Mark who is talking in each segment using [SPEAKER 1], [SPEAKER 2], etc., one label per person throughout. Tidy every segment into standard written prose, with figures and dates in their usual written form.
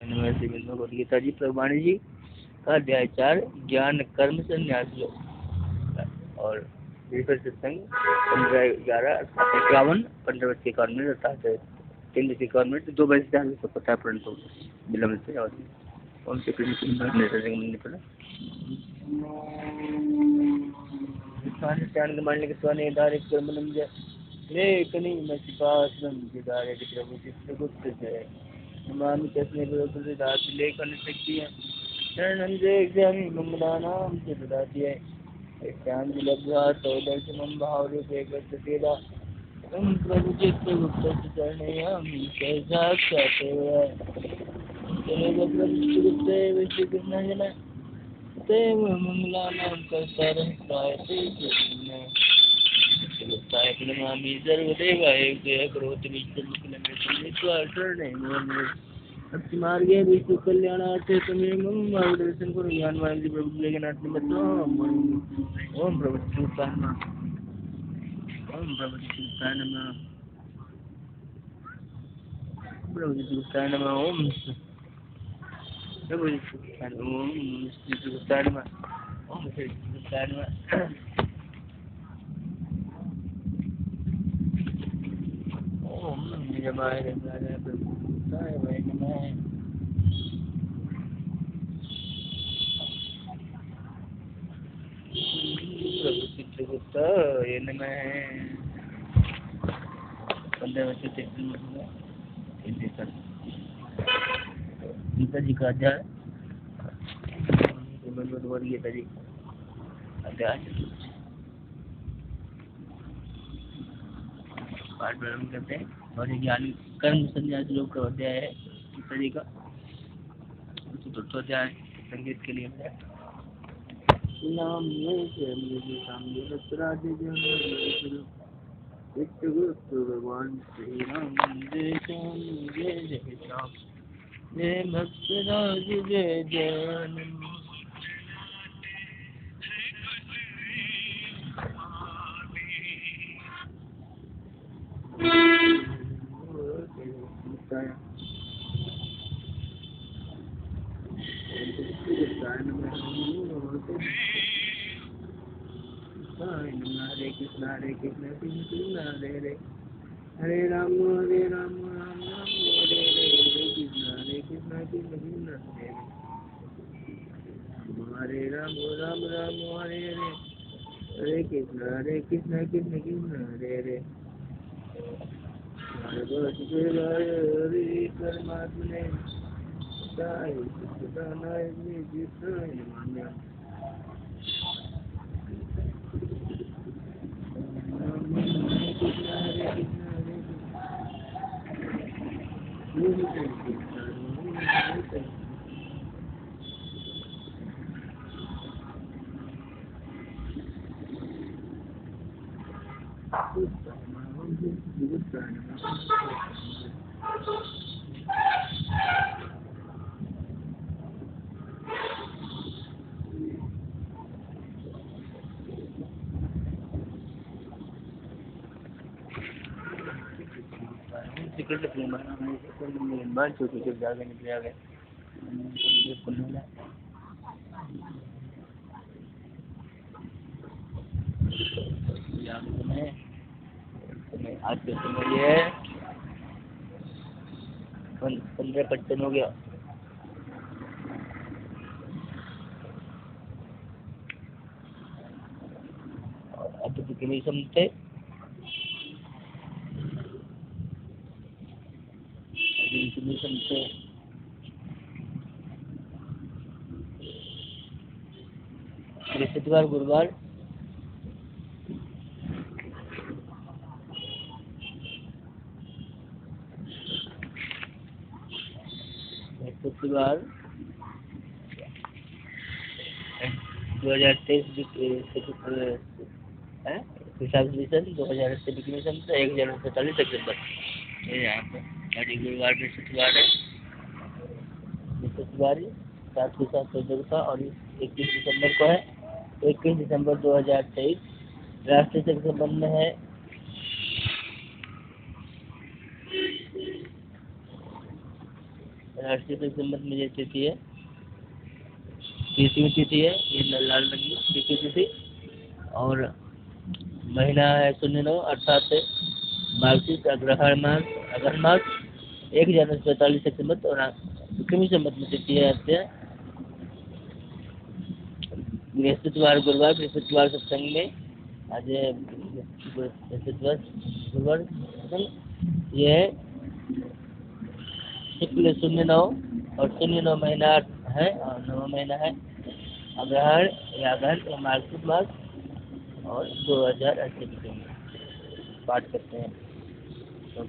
[SPEAKER 1] नमस्ते भगवद गीता जी प्रभुवाणी जी का अध्याय 4 ज्ञान कर्म संन्यास योग और विफल सत्संग 15/11/51 15 मिनट अर्थात 3 मिनट 2 बजे से आगे सब पता है परंतु विलम्ब से और उनके मानने के स्वाने धारे कर्मनम लेखनी मचिपासनम जिदारे प्रभु चित्रगुप्त जय नमामि तस्मै भगवते दासि लेखन शक्तिः शरणं जयक्षामि मंगलानां च ददाति यस्यामि लब्ध्वा तौ दर्शनं भावरूपे गच्छतेदा तं प्रभु चित्रगुप्तस्य चरणेऽहं साक्षात् चित्रगुप्ते विश्वकृष्णजन तेव मंगलानां कर्तारं त्रायते चित्रगुप्ताय प्रणमामि सर्वदेवाय जय करोति विष्णुमुखिलं भक्ति मार्गे विष्णु कल्याणार्थे तमेव मार्गदर्शन करो ज्ञान वाणी प्रभु लेखनाथ निमित्त ओम प्रभु चित्ताय नमः ओम प्रभु चित्ताय नमः प्रभु चित्ताय नमः ओम प्रभु चित्ताय नमः ओम चित्ताय नमः ओम निजमाय निजमाय प्रभु चित्ताय नमः प्रभु चित्रगुप्ताय नमः 15 वर्ष से गीता जी का अध्याय भगवद गीता जी अध्याय पाठ प्रारंभ करते हैं और ज्ञान कर्म संन्यास योग का अध्याय है गीता जी का चतुर्थ अध्याय संगीत के लिए नाम भगवान श्री राम जय श्याम जय जय श्याम जय भक्तराज जय जय हरे कृष्ण कृष्ण हरे हरे हरे राम राम राम हरे हरे कृष्ण कृष्ण हरे राम राम हरे हरे हरे कृष्ण कृष्ण कृष्ण हरे हरे हरे परमात्मने साई सदानाय जिताय नमः जागे निकले आ गए आज के समय ये 15:55 हो गया। अब तो कितनी समझते बृहस्पतिवार गुरुवार बृहस्पतिवार 2023 2048 सितंबर यहाँ पे गुरुवार बृहस्पतिवार है बृहस्पतिवार 7 का और 21 दिसंबर को है 21 दिसंबर 2023 राष्ट्रीय संघ संबंध में है राष्ट्रीय संबंध में जैसे तिथि है 30वीं तिथि है, ये लाल रंग की 30वीं तिथि, और महीना है 09 अर्थात मार्गशीर्ष अग्रहायण मास 1 जनवरी 45 संबत, और कृमि संबत में तिथि है बृहस्पतिवार गुरुवार, बृहस्पतिवार सत्संग में आज बृहस्पतिवार गुरुवार सत्संग, ये है शुक्ल 09 और 09 महीना है और 9 महीना है अग्रहण या अग्रहण या मार्गशीर्ष मास, और 2088 में पाठ करते हैं। तो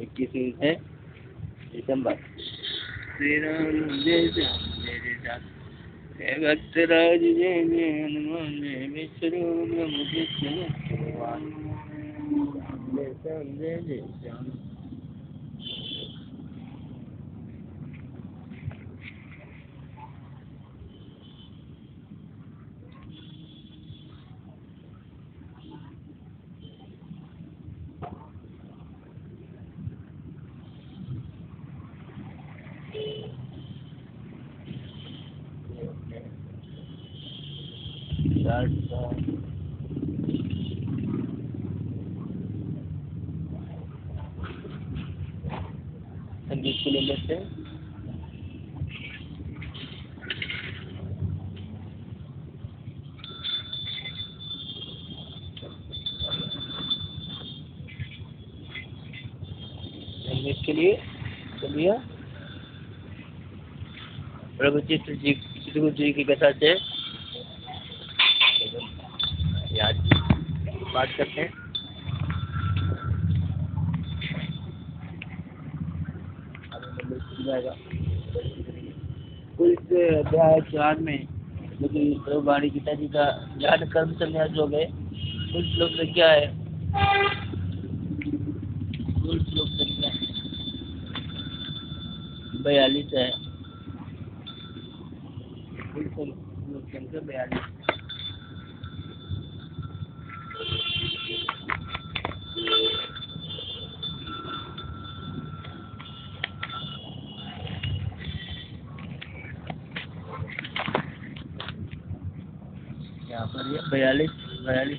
[SPEAKER 1] 21 है दिसंबर। श्री राम जय श्याम जय जय श्याम, जय भक्तराज जय जय हनुमान, जय विष्णु मुझे भगवान, जय श्याम जय जय श्याम। संगीत के लिए लेते हैं। संगीत के लिए चलिए प्रभु चित्रगुप्त जी की कथा से याद बात करते हैं। कुल अध्याय 4 में जो कि प्रभु वाणी गीता जी का ज्ञान कर्म संन्यास योग है, कुल श्लोक संख्या है, कुल श्लोक संख्या 42 है, कुल श्लोक संख्या 42। यहाँ पर ये 42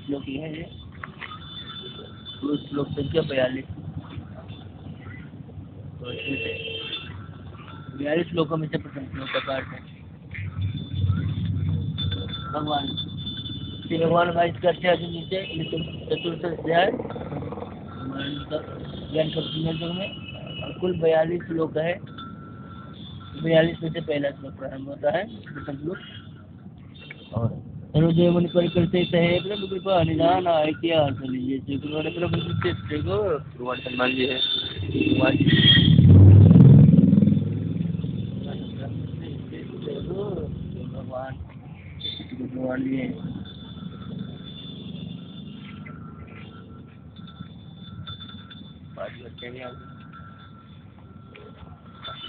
[SPEAKER 1] श्लोक ही है, ये कुल श्लोक संख्या 42। तो इसमें से 42 श्लोकों में से प्रथम श्लोक का पाठ है भगवान श्री भगवान वाइज करते हैं अर्जुन जी से चतुर्थ अध्याय ज्ञान कर्म में, और कुल 42 श्लोक है। 42 में से पहला श्लोक प्रारंभ होता है प्रथम श्लोक। और सर्वजय मन परिकर्ते है प्रभु कृपा निदान इतिहास लीजिए प्रभु को भगवान सम्मान जी है भगवान जी है।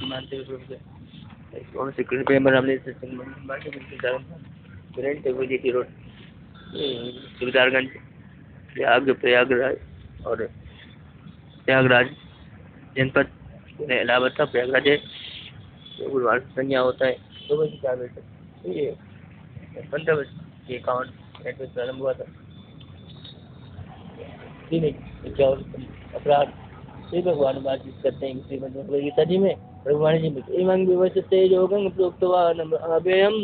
[SPEAKER 1] मानते हुए प्रभु से कौन से कृष्ण प्रेम हमने सत्संग में बाटे ग्रैंड टेबुल की रोड सुविधारगंज प्रयागराज और प्रयागराज जनपद इलाहाबाद था। प्रयागराज है गुरुवार संज्ञा होता है 2 बजे 4 बजे तक। ये 15 बजे के 51 मिनट में प्रारंभ हुआ था। 3 अपराध श्री भगवान बातचीत करते हैं श्रीमद् भगवद गीता जी में भगवान जी में एवं विवस्ते योगं प्रोक्तवान् अभयम्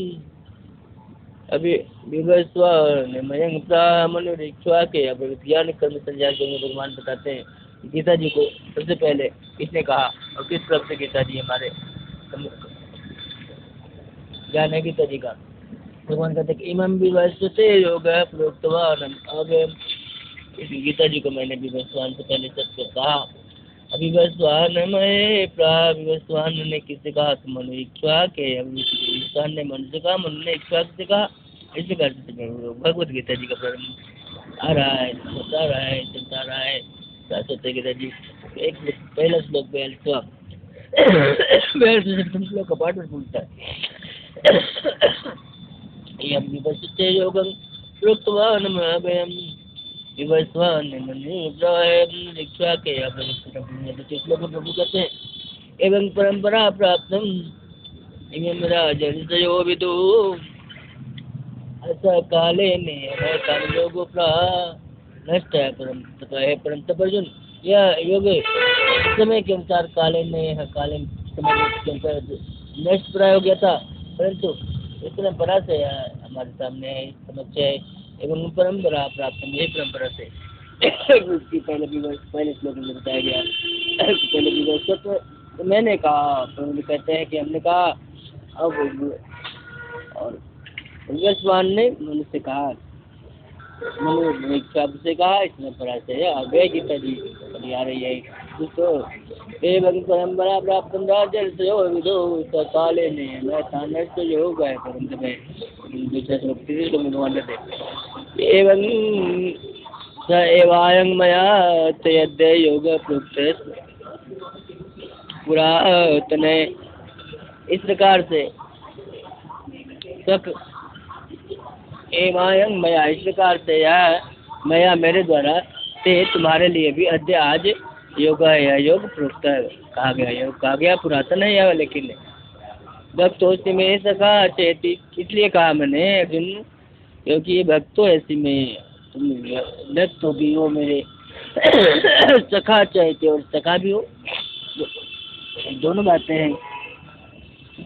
[SPEAKER 1] अभी विवस्वान्मयं प्रामनुरीक्षा के अभिज्ञान कर्म संन्यास में भगवान बताते हैं गीता जी को सबसे पहले किसने कहा और किस प्रकार से गीता जी हमारे ज्ञान है गीता जी का। भगवान कहते हैं इमं विवस्ते योग प्रोक्तवान् अभयम्, इस गीता जी को मैंने विवस्वान से पहले सत्य कहा। अभिवस्वान ने किससे कहा तो मनु इच्छा के, विवस्वान ने मनु से कहा, मनु ने इच्छा से कहा। इस प्रकार से भगवत गीता जी का प्रारंभ आ रहा है, चलता रहा है शाश्वत गीता जी। एक पहला श्लोक 42 श्लोक का पाठ में पूछता है यम विवस्ते योगं प्रोक्तवान् अभयम् विवस्वान मनु प्रभु दीक्षा के श्लोक में प्रभु कहते हैं एवं परंपरा प्राप्तम एवं राजर्षयो विदु ऐसा काले ने काल योगो प्रा नष्ट है परम तप अर्जुन यह योग समय के अनुसार काले ने काले समय के अनुसार नष्ट प्राय हो गया था, परंतु इस परंपरा से हमारे सामने है, समक्ष है एवं परंपरा प्राप्त यही परंपरा से पहले श्लोक में बताया गया पहले विवर्ष तो मैंने कहा प्रभु कहते हैं कि हमने कहा अब और विवस्वान ने मनुष्य कहा मनु से कहा इस परंपरा से आगे गीता जी आ रही है तो एवं परंपरा प्राप्त विदो काले ने नष्ट योग है परंतु में दूसरे श्लोक तीसरे श्लोक में भगवान कहते एवं स एवायं मया तयद्य योग प्रोक्त पुरातने इस प्रकार से तक एवायं मया इस प्रकार से यह मया मेरे द्वारा ते तुम्हारे लिए भी अद्य आज योग है यह योग प्रोक्त कहा गया योग कहा गया पुरातन है यह लेकिन भक्तों में सखा चेती इसलिए कहा मैंने अर्जुन क्योंकि भक्तों ऐसी में तुम भक्त तो भी हो मेरे सखा चाहते और सखा भी हो दोनों बातें हैं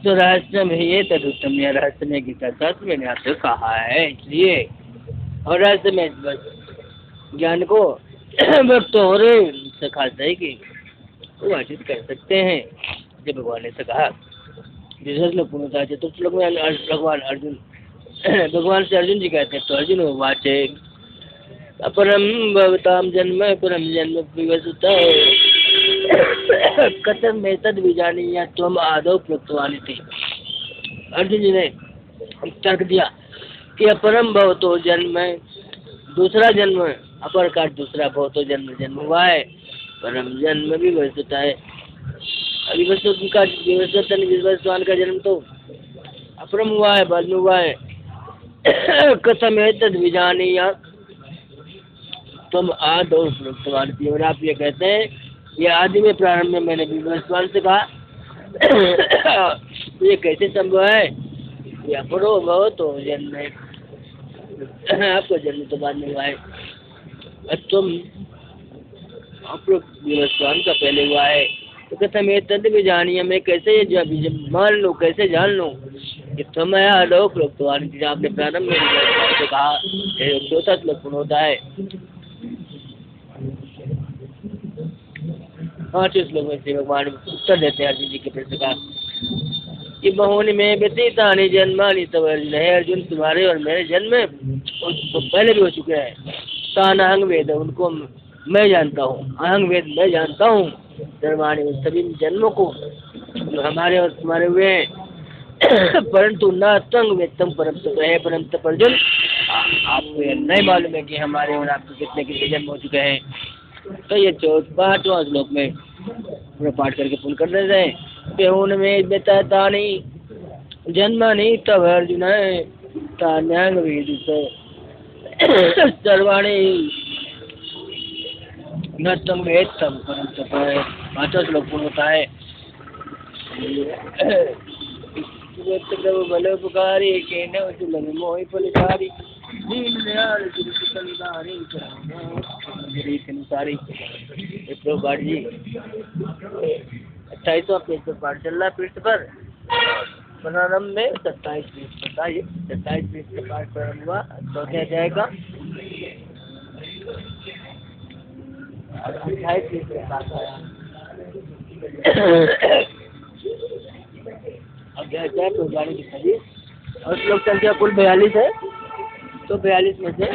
[SPEAKER 1] तो रहस्य में ये तदुत्तम यह रहस्य में गीता शास्त्र मैंने आपसे कहा है इसलिए और रहस्य में बस ज्ञान को भक्त और सखा कि वो अर्जित कर सकते हैं जब भगवान ने से कहा दूसरा श्लोक पूर्ण चतुर्थ श्लोक में भगवान अर्जुन भगवान से अर्जुन जी कहते हैं तो अर्जुन वाचे अपरम भवताम जन्म परम जन्म विवसुत कथम में तद विजानीय तुम आदौ प्रोक्तवानी थी अर्जुन जी ने तर्क दिया कि अपरम भवतो जन्म दूसरा जन्म अपर का दूसरा भवतो जन्म हुआ है परम जन्म भी विवसुत है विवस्वान का जन्म तो अपरम हुआ है बाद में हुआ है कथम है तद विजानीय तुम आदौ प्रोक्तवान थी और आप ये कहते हैं ये आदि में प्रारंभ में मैंने विवस्वान से कहा ये कैसे संभव है ये अपरो भव तो जन्म है आपका जन्म तो बाद में हुआ है तुम विवस्वान का पहले हुआ है तो कहता मैं तद भी जानिए मैं कैसे मान लूँ कैसे जान लूँ कि तुम आदौ प्रोक्तवान थी आपने प्रारंभ में विवस्वान से कहा चौथा श्लोक पूर्ण होता है 5 श्लोक में श्री भगवान उत्तर देते हैं अर्जुन जी के प्रश्न का कि बहुनि में व्यतीतानि जन्मानि तव अर्जुन है अर्जुन तुम्हारे और मेरे जन्म तो पहले भी हो चुके हैं तान अहंग वेद उनको मैं जानता हूँ अहंग वेद मैं जानता हूँ जन्मानि सभी जन्मों को हमारे और तुम्हारे हुए हैं परंतु न तंग वेदतम परम तप है परम तप अर्जुन आपको यह नहीं मालूम है कि हमारे और आपके कितने कितने जन्म हो चुके हैं तो ये 5वां श्लोक में पूरा पाठ करके पूर्ण कर देते हैं बेहून में बेतानी जन्मानि तव अर्जुन तान्यांग वेदित सर्वाणि न तम वेदतम परम तप 5वां श्लोक पूर्ण होता है बलोपकारी के न मोहि फलकारी प्रभुपाद जी 28वां पेज पर पाठ चल रहा है पृष्ठ पर प्रारंभ में 27 पृष्ठ पर था ये 27 पृष्ठ का पाठ प्रारंभ हुआ चौथे अध्याय का 28 पृष्ठ का पाठ आया अध्याय प्रभुपाद की सभी और श्लोक संख्या कुल 42 है तो 42 में से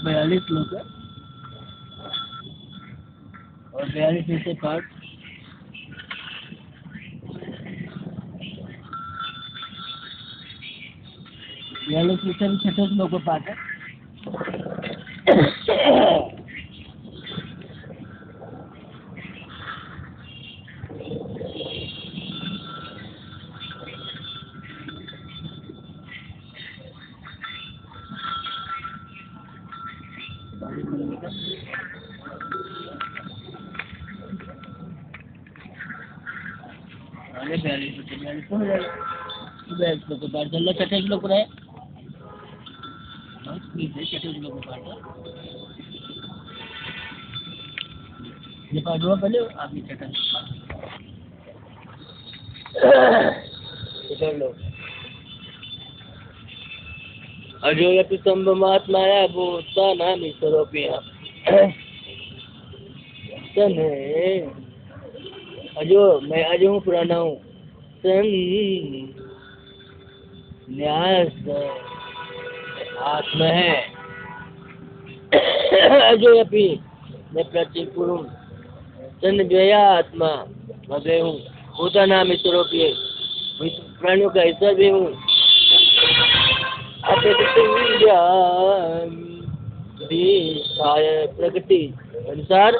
[SPEAKER 1] 42 श्लोक है और 42 में से पाठ 42 में से 6 श्लोक का पाठ है अरे 42 हो जाएगा। 42 को काट चल 28 लोग रहे। ठीक है 28 लोग को काट ये काट दो पहले आप ये 28 पकड़ लो। अजोयपि संभमात्माया भूतानां स्वरूपिया सन अजो मैं अजो हूँ पुराना हूँ सन न्यास आत्मा है अजोयपि मैं प्राचीन पूर्व सन जया आत्मा मैं हूँ भूतानां स्वरूपिया प्राणियों का हिस्सा भी हूँ प्रकृति अनुसार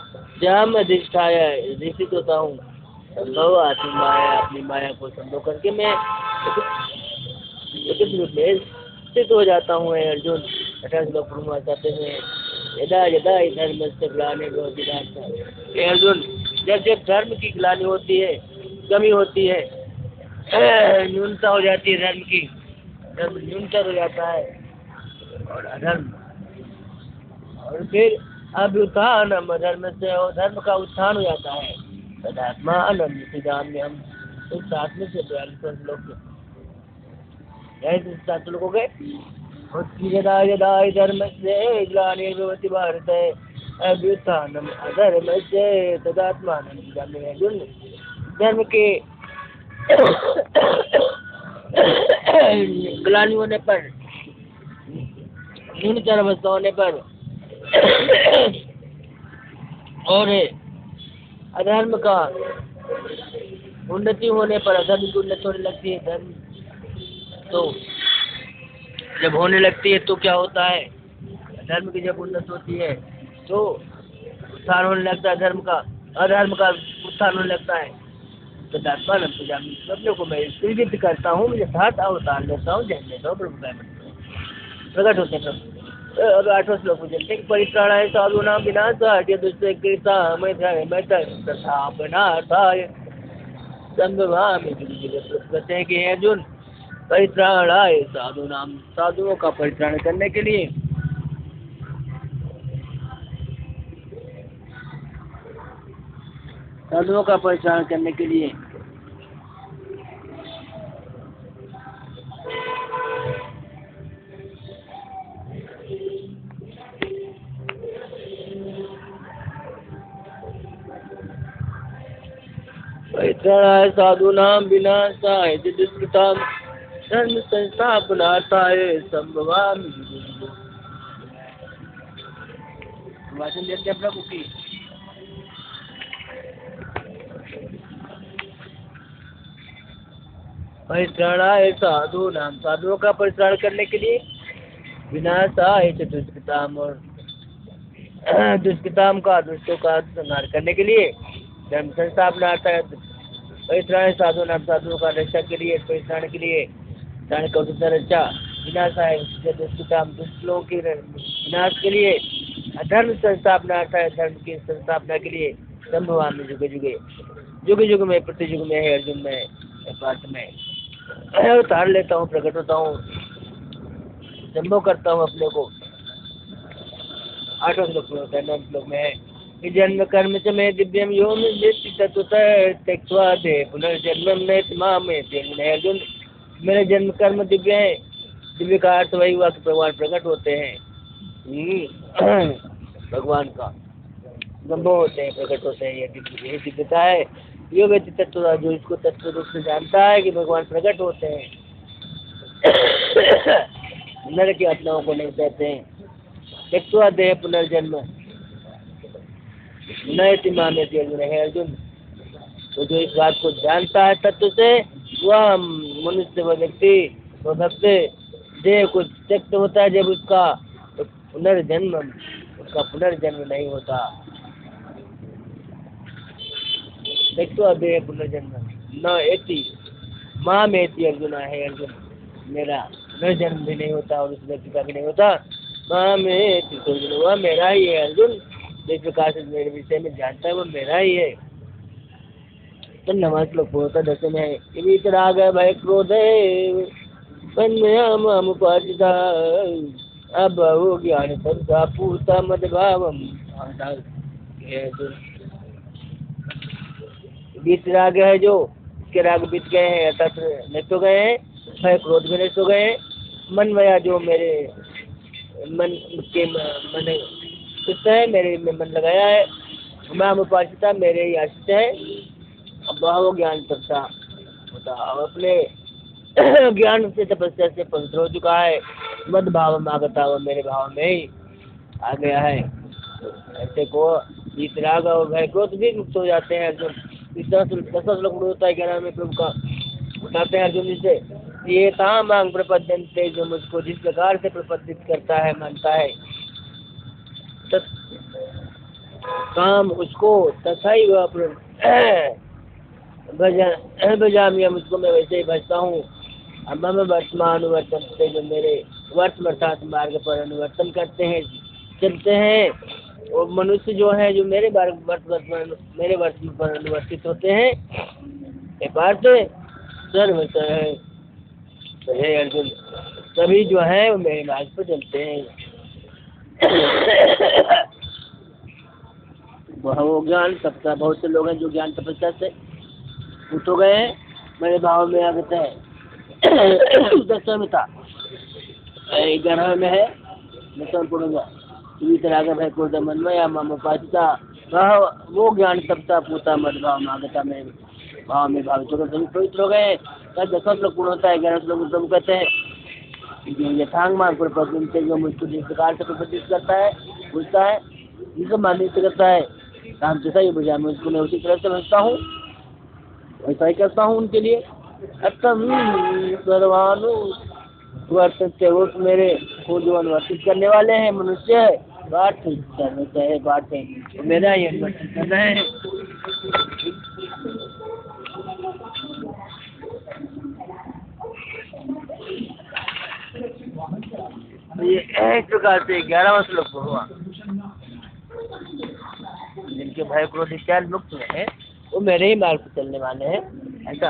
[SPEAKER 1] जाम अधिष्ठाय निश्चित होता हूँ संभव आत्मी माया अपनी माया को संभव करके मैं एक रूप में स्थित हो जाता हूँ। अर्जुन 28 लोग पूर्णा चाहते हैं यदा यदा धर्म से ग्लानि भवति अर्जुन जब जब धर्म की ग्लानि होती है कमी होती है न्यूनता हो जाती है धर्म की धर्म न्यूनतर हो जाता है और अधर्म और फिर अभ्युत्थान धर्म से और धर्म का उत्थान हो जाता है तदात्मा अनंत सिद्धांत में हम इस साथ में से 42 लोग 7 लोग हो गए यदा यदा धर्म से ग्लानिर्भवति भारत अभ्युत्थानम अधर्म से तदात्मा अनंत सिद्धांत में धर्म के ग्लानि होने पर न्यूनतर अवस्था होने पर और अधर्म का उन्नति होने पर अधर्म की उन्नति होने लगती है धर्म तो जब होने लगती है तो क्या होता है धर्म की जब उन्नति होती है तो उत्थान होने लगता है धर्म का अधर्म का उत्थान होने लगता है तो अपने को मैं सृजित करता हूँ मुझे साथ अवतार लेता हूँ जन्म लेता हूँ प्रकट होते हैं अब 8 श्लोक में चलते परित्राणाय साधूनां विनाशाय दुष्कृता मैत्र तथा विनाशाय संभवामि कहते हैं कि अर्जुन परित्राणाय साधूनां साधुओं का परित्राण करने के लिए साधुओं का परित्राण करने के लिए परित्राणाय साधूनां विनाशाय दुष्कृतां धर्म संस्थापनार्थाय संभवामि वाचन देते हैं प्रभु की परित्राणाय साधूनां साधुओं का परित्राण करने के लिए विनाशाय दुष्कृताम और दुष्कृताम का दुष्टों का संहार करने के लिए धर्म संस्थापनार्थ परित्राण साधूनां साधुओं का रक्षा के लिए परित्राण के लिए प्राण का रक्षा विनाशाय दुष्कृताम दुष्ट लोगों के विनाश के लिए धर्म संस्थापनार्थ धर्म की संस्थापना के लिए संभवामि जुगे जुगे जुगे जुग में प्रति युग में है अर्जुन में पार्थ में उतार लेता हूँ प्रकट होता हूँ संभव करता हूँ अपने को 8 श्लोक में होता है 9 श्लोक में है जन्म कर्म च में दिव्यम यो तत्वतः त्यक्त्वा दे पुनर्जन्म नैति माम अर्जुन मेरे जन्म कर्म दिव्य है दिव्य का अर्थ वही हुआ कि भगवान प्रकट होते हैं भगवान का संभव होते हैं प्रकट होते हैं ये दिव्यता है योग तत्व जो इसको तत्व रूप से जानता है कि भगवान प्रकट होते हैं नर की आत्माओं को नहीं कहते हैं त्यक्त्वा देह पुनर्जन्म नैति मामेति अर्जुन है अर्जुन तो जो इस बात को जानता है तत्व से वह मनुष्य व व्यक्ति व भक्त देह को त्यक्त होता है जब उसका पुनर्जन्म नहीं होता त्यक्त्वा देह पुनर्जन्म न एति मामेति अर्जुन है अर्जुन मेरा पुनर्जन्म भी नहीं होता और उस व्यक्ति का भी नहीं होता मामेति अर्जुन, वह मेरा ही है अर्जुन। जिस प्रकार से मेरे विषय में जानता है वो मेरा ही है। तो नमः श्लोक पूर्वता दशम है। इति राग भय क्रोधे तन्मयामुपार्जिता अबहु ज्ञान संसा पूता मद्भावम। बीत राग है जो, इसके राग बीत गए हैं अर्थात नष्ट हो गए हैं, भय क्रोध भी नष्ट हो गए हैं। मन मया जो मेरे मन के मन चित्त है, मेरे में मन लगाया है, मैं उपासिता मेरे ही आश्रित है। अब बहु ज्ञान तपता होता, अब अपने ज्ञान से तपस्या से पवित्र हो चुका है। मद भाव में आगता, वो मेरे भाव में ही आ गया है। ऐसे को वितराग और भय क्रोध भी मुक्त हो जाते हैं अर्जुन। इस तरह से 10 श्लोक होता है 11 में प्रभु का बताते हैं अर्जुन जी से, ये ताम मांग प्रपद्यन्ते, जो मुझको जिस प्रकार से प्रपद्यित करता है मानता है, काम उसको तथा ही वह भजामिया, मुझको मैं वैसे ही भजता हूँ। अब हम वर्तमान अनुवर्तन से, जो मेरे वर्तमान अर्थात मार्ग पर अनुवर्तन करते हैं, चलते हैं, और मनुष्य जो है जो मेरे वर्तमान पर अनुवर्तित होते हैं, ये पार्थ सर्वत है अर्जुन, सभी जो है वो मेरे मार्ग पर चलते हैं। वह ज्ञान सबका, बहुत से लोग हैं जो ज्ञान तपस्या से उठ हो गए हैं, मेरे भाव में आगत है। 10 में था, 11 में है, 10 पूर्ण है क्रोध मनमया मम उपासिता, वो ज्ञान तपता पूता मद भाव में आगता, मेरे भाव में भावित होकर सभी पवित्र हो गए। 10 श्लोक पूर्ण होता है। 11 श्लोक प्रभु कहते हैं, यथांग मार्ग पर पद्म से, जो मुझको जिस प्रकार से प्रपद्धित करता है, पूछता है, जिसको मान्यता करता है, काम जैसा ही बुझा, मैं उसको मैं उसी तरह से समझता हूँ, वैसा ही करता हूँ उनके लिए। अतम सर्वानु वर्तते, वो मेरे को जो अनुवर्तित करने वाले हैं मनुष्य है, बात है बात है, मेरा ही अनुवर्तित करना है। ये एक प्रकार से 11वां श्लोक हुआ। जिनके भय क्रोध इत्यादि मुक्त है, वो मेरे ही मार्ग पर चलने वाले हैं, ऐसा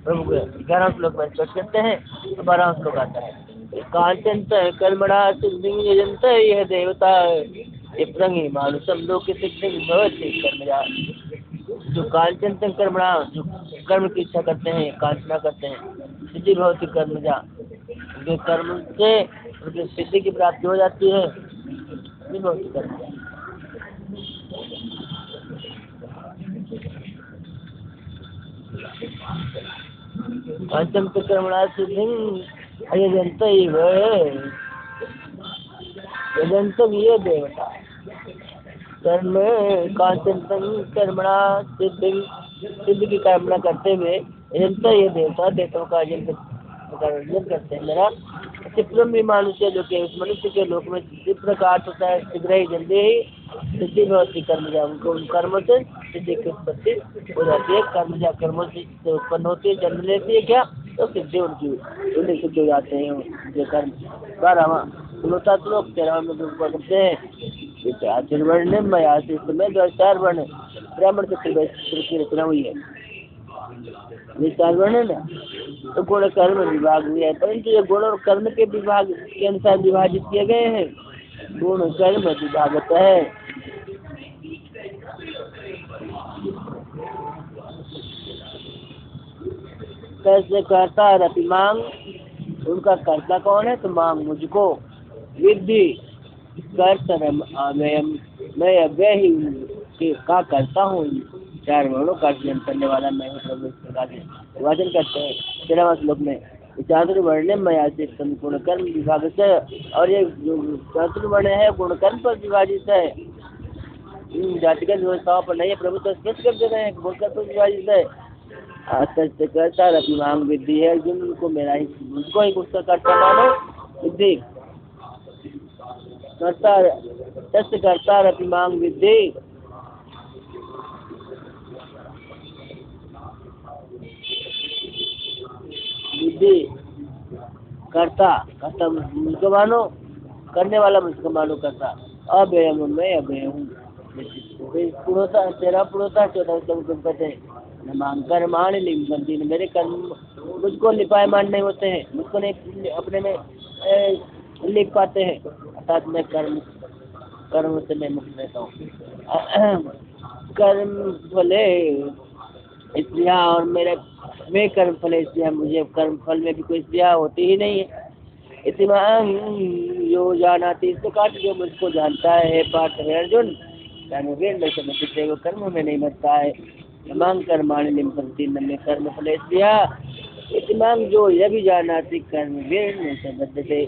[SPEAKER 1] प्रभु 11वां श्लोक में स्पष्ट करते हैं। 12वां श्लोक आता है, कांचंत कर्मणा सिद्धि यजंत यह देवता प्रंगी मानुषम लोक सिद्धि भवति कर्मजा। जो कांचंत कर्मणा, जो कर्म की इच्छा करते हैं, कांचना करते हैं, सिद्धि भवति कर्मजा, जो कर्म से उनकी सिद्धि की प्राप्ति हो जाती है, सिद्धि भवति कर्मजा। कांचंत कर्मणा सिद्धि यजंत ये देवता, कर्म कांचन कर्मणा सिद्धि की कामना करते हुए यजंत ये देवता, देवताओं का अर्जन करते हैं। मेरा चित्रम भी मनुष्य, जो कि उस मनुष्य के लोक में प्रकार होता है, शीघ्र ही जल्दी ही सिद्धि भवती कर्मजा, उनको उन कर्मों से सिद्धि की उत्पत्ति हो जाती है। कर्मजा कर्मों से उत्पन्न होती है, जन्म लेती है क्या, तो सिद्धि उनकी सिद्ध हो जाते हैं जो कर्म। 12वां श्लोक 13वां में करते हैं, आचरण में आशीष में 4 वर्ण ब्राह्मण क्षेत्र की रचना हुई है। ये 4 वर्ण है ना, तो गुण कर्म विभाग हुई है, परंतु ये गुण और कर्म के विभाग के अनुसार विभाजित किए गए हैं। गुण कर्म विभागत है। कैसे करता रति मांग, उनका कर्ता कौन है, तो मांग मुझको, विद्धि कर्तरम मैं अव्यय ही का करता हूँ। 4 वर्णों का अर्जन करने वाला मैं हूँ प्रभु, इस प्रकार से विभाजन करते हैं। 13वां श्लोक में चातुर्वर्ण में आश्रित गुण कर्म विभाग से, और ये जो चातुर्वर्ण है गुण कर्म पर विभाजित है, जातिगत व्यवस्थाओं पर नहीं है। प्रभु तो स्पष्ट कर दे रहे हैं, गुण कर्म पर विभाजित है। करता रति मांग विद्धि है, जिन उनको मेरा ही, उनको ही गुस्सा करता मानो विद्धि करता, तस्य करता रति मांग विद्धि, विद्धि करता मुझको मानो, करने वाला मुझको मालूम करता। अभय मैं अभय हूँ। पुरोता तेरा पुरोता 14 श्लोक तुम कहते हैं न मांग कर्माणि लिम्पन्ति, मेरे कर्म मुझको लिपायमान नहीं होते हैं, मुझको नहीं अपने में लिख पाते हैं, अर्थात मैं कर्म से मैं मुक्त रहता हूँ। कर्म फले स्त्रिया और मेरे मैं कर्म फले स्त्रिया, मुझे कर्म फल में भी कोई स्त्रिया होती ही नहीं है। इतिमां यो जानाति, इस प्रकार जो मुझको जानता है पार्थ है अर्जुन, कर्म वीर में समझते वो कर्म में नहीं मरता है। मांग कर्माणि लिम्पन्ति, न कर्म फले स्त्रिया। इतिमां जो यह भी जानाति कर्म वीर में समझते।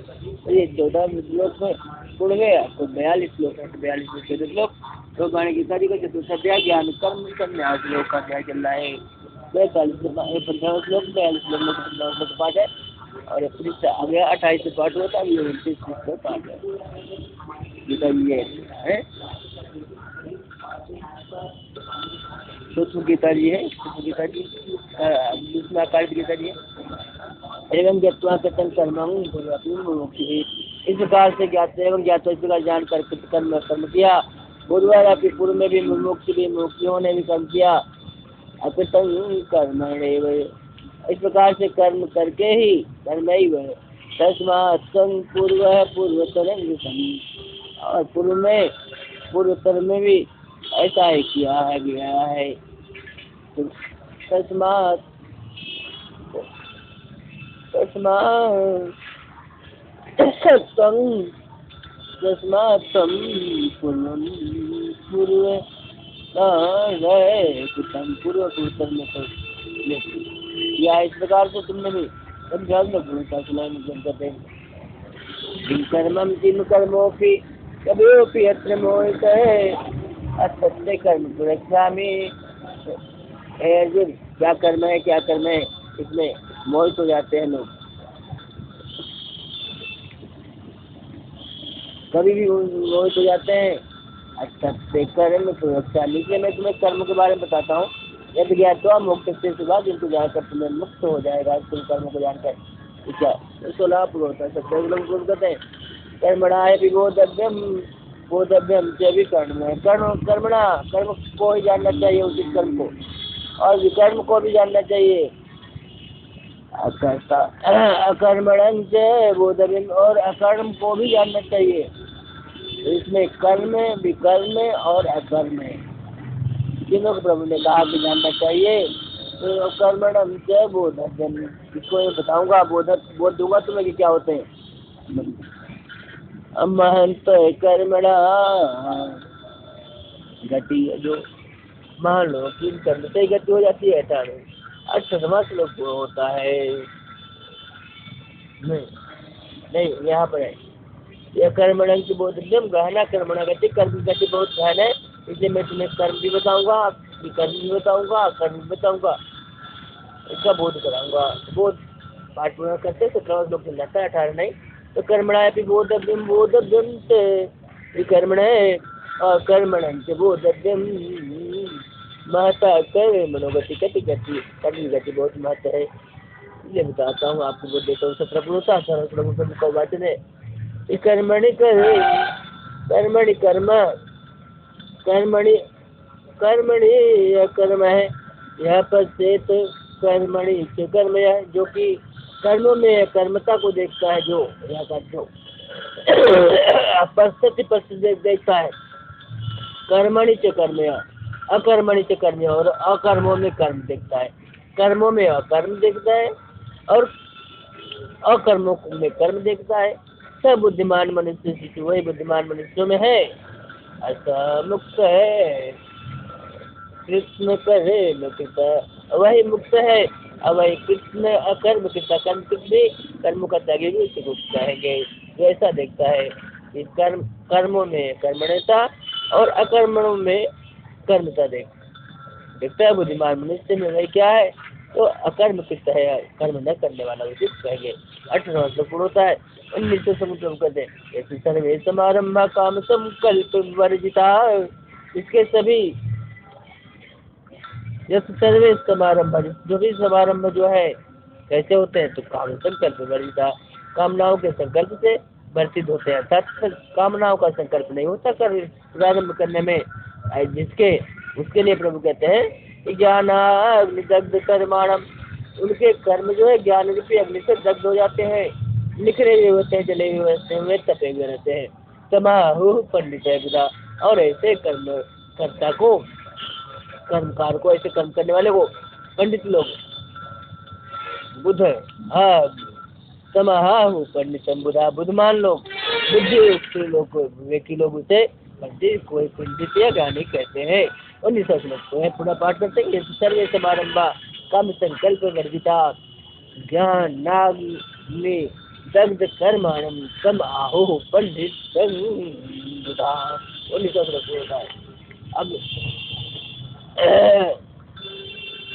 [SPEAKER 1] ये 14 श्लोक में गुण गया, तो 42 श्लोक है, 42 श्लोक तो गाने की तारीख का चतुर्थ अध्याय ज्ञान कर्म संन्यास श्लोक का अध्याय चल रहा है। 15 श्लोक 42 श्लोक में 15 श्लोक पाठ है और आ गया 28 से पाठ होता है, 29 से पाठ है। ये है सूक्ष्म गीता जी है, सूक्ष्म गीता जी दूसरा कार्य गीता जी है। एवं ज्ञात्वा कथं कर्मं मुक्ति, इस प्रकार से ज्ञात एवं ज्ञात इस प्रकार जान कर कर्म किया। बुधवार के पूर्व में भी मुक्तियों ने भी कर्म किया। अकृतं कर्म, इस प्रकार से कर्म करके ही कर्म ही वह तस्मात् पूर्वतरं, और पूर्वोत्तर में भी ऐसा ही किया है गया है। तस्मात् पूर्वोत्तर में तो या इस प्रकार से तुमने भी कर्मम जिन कर्मोपि कभीपि अत्र मोहितः असत्य कर्म पुरस्यामि। अर्जुन क्या कर्म है क्या कर्म है, इसमें मोहित हो जाते हैं लोग, कभी भी मोहित हो जाते हैं। असत्य कर्म पुरस्यामि, इसलिए मैं तुम्हें कर्म के बारे में बताता हूँ। यदि ज्ञात्वा मुक्त से सुबह, जिनको जानकर तुम्हें मुक्त हो जाएगा तुम कर्म को जानकर। क्या तो लाभ होता है, सत्य लोग कहते हैं कर्मणाय बोधव्यम से भी कर्म है, कर्म को ही जानना चाहिए, उचित कर्म को, और विकर्म को भी जानना चाहिए। अकर्मणं से बोधव्यम, और अकर्म को भी जानना चाहिए। इसमें कर्म विकर्म और अकर्म तीनों को प्रभु ने कहा कि जानना चाहिए। तो कर्मणं से बोधव्यम, इसको ये बताऊंगा, बोध दूंगा तुम्हें कि क्या होते हैं। महंत कर्मणा गति, जो मान लो कि कर्म से गति हो जाती है, अष्टमा श्लोक होता है। नहीं यहाँ पर है यह कर्मणं की बोधव्यम गहना कर्मणा गति, कर्म गति बहुत गहन है, इसलिए मैं तुम्हें कर्म भी बताऊंगा, कर्म भी बताऊंगा, कर्म भी बताऊंगा, इसका बोध कराऊंगा। बोध पाठ पूरा करते 17 श्लोक चल जाता है, 18 नहीं। तो कर्मणा भी बोधव्यम से विकर्मण है, और कर्मणं से बोधव्यम महता कर्मणोगति गति कर्म गति बहुत महत्व है, इसलिए बताता हूँ आपको। बोध देता हूँ 17 पुरुषा 18 श्लोक का वचन है। कर्मणि कर्म है, यह पर से तो कर्मणि से कर्म है, जो कि कर्मों में कर्मता को देखता है, जो यहाँ का जो परिस्थिति देखता है। कर्मणि से कर्म, अकर्मणि से कर्म, और अकर्मों में कर्म देखता है, कर्मों में अकर्म देखता है और अकर्मों में कर्म देखता है। सब बुद्धिमान मनुष्य वही बुद्धिमान मनुष्यों में है, ऐसा मुक्त है कृष्ण करे वही मुक्त है, और वही कृष्ण अकर्म कृष्ण कर्म भी कर्मों का त्यागी भी उसी को कहेंगे। वैसा देखता है कि कर्मों में कर्मण्यता और अकर्मों में कर्मता देखता है। बुद्धिमान मनुष्य में वही क्या है, तो अकर्म कृष्ण है, कर्म न करने वाला उचित कहेंगे। 18वां श्लोक पूर्ण होता है। 19 समुद्र कहते हैं सर्वे समारंभ काम संकल्प वर्जिता, इसके सभी सर्वे समारंभ, जो भी समारंभ जो है कैसे होते हैं, तो काम संकल्प वर्जिता, कामनाओं के संकल्प से वर्तित होते हैं, अर्थात कामनाओं का संकल्प नहीं होता कर्म प्रारंभ करने में। जिसके उसके लिए प्रभु कहते हैं ज्ञानाग्निदग्ध कर्माणम, उनके कर्म जो है ज्ञान रूपी अग्नि से दग्ध हो जाते हैं, निखरे हुए होते हैं, जले हुए होते हैं, वे तपे हुए रहते हैं। तमाहु पंडित है बुधा, और ऐसे कर्म कर्ता को, कर्मकार को, ऐसे कर्म करने वाले को पंडित लोग बुध, हाँ तमाहु पंडितम बुधा, बुद्धमान लोग, बुद्धि लोग, विवेकी लोग उसे पंडित, कोई पंडित या ज्ञानी कहते हैं। 19 श्लोक को है पूरा पाठ करते हैं। सर्वे समारंभा काम संकल्प वर्जिता ज्ञान नाग्नि दग्ध कर्माणम तम आहु पंडित बुधा। 19 श्लोक होता है। अब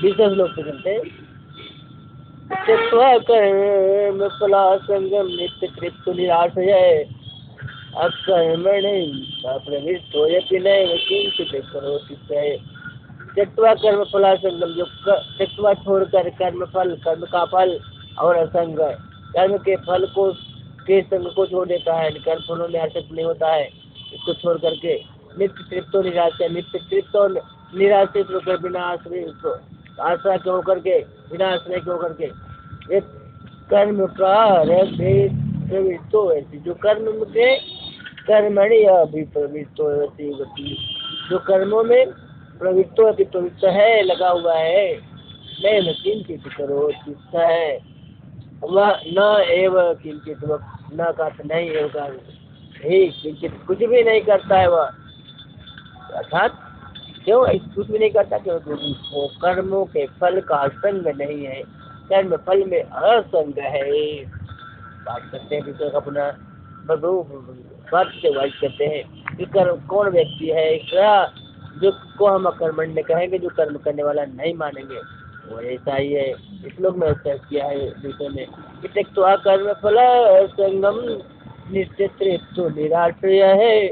[SPEAKER 1] 20 श्लोक से चलते हैं। त्यक्त्वा कर्म फला संगम नित्य तृप्तो निराशय अकर्मणि प्रवृत्तोऽपि नैव किंचित् करोति सः। त्यक्त्वा कर्म फला संगम, जो त्यक्त्वा छोड़कर कर्म फल, कर्म का फल और असंग, कर्म के फल को के संग को छोड़ देता है, कर्म फलों में आसक्त नहीं होता है, इसको छोड़ करके नित्य तृप्तो निराशय, नित्य तृप्त और निराशित होकर बिना आश्रय आशा के होकर के, बिना आश्रय के होकर के एक कर्म प्रवृत्तो ऐसी, जो कर्म के कर्मणि अभिप्रवृत्तो ऐसी, जो कर्मों में प्रवृत्तो अति प्रवृत्त है, लगा हुआ है, मैं किंचित करो चित्ता है वह न एव किंचित, न का नहीं एवं ही किंचित, कुछ भी नहीं करता है वह, अर्थात क्यों कुछ भी नहीं करता, क्योंकि वो कर्मों के फल का संग नहीं है, कर्म फल में असंग है। बात करते हैं विषय अपना बात से वाइज करते हैं कि कौन व्यक्ति है क्या जो को हम अकर्मण्य कहेंगे, जो कर्म करने वाला नहीं मानेंगे, वो ऐसा ही है। इस लोग में ऐसा किया है विषय में कि तो कर्म फल संगम निश्चित तो निराश्रय है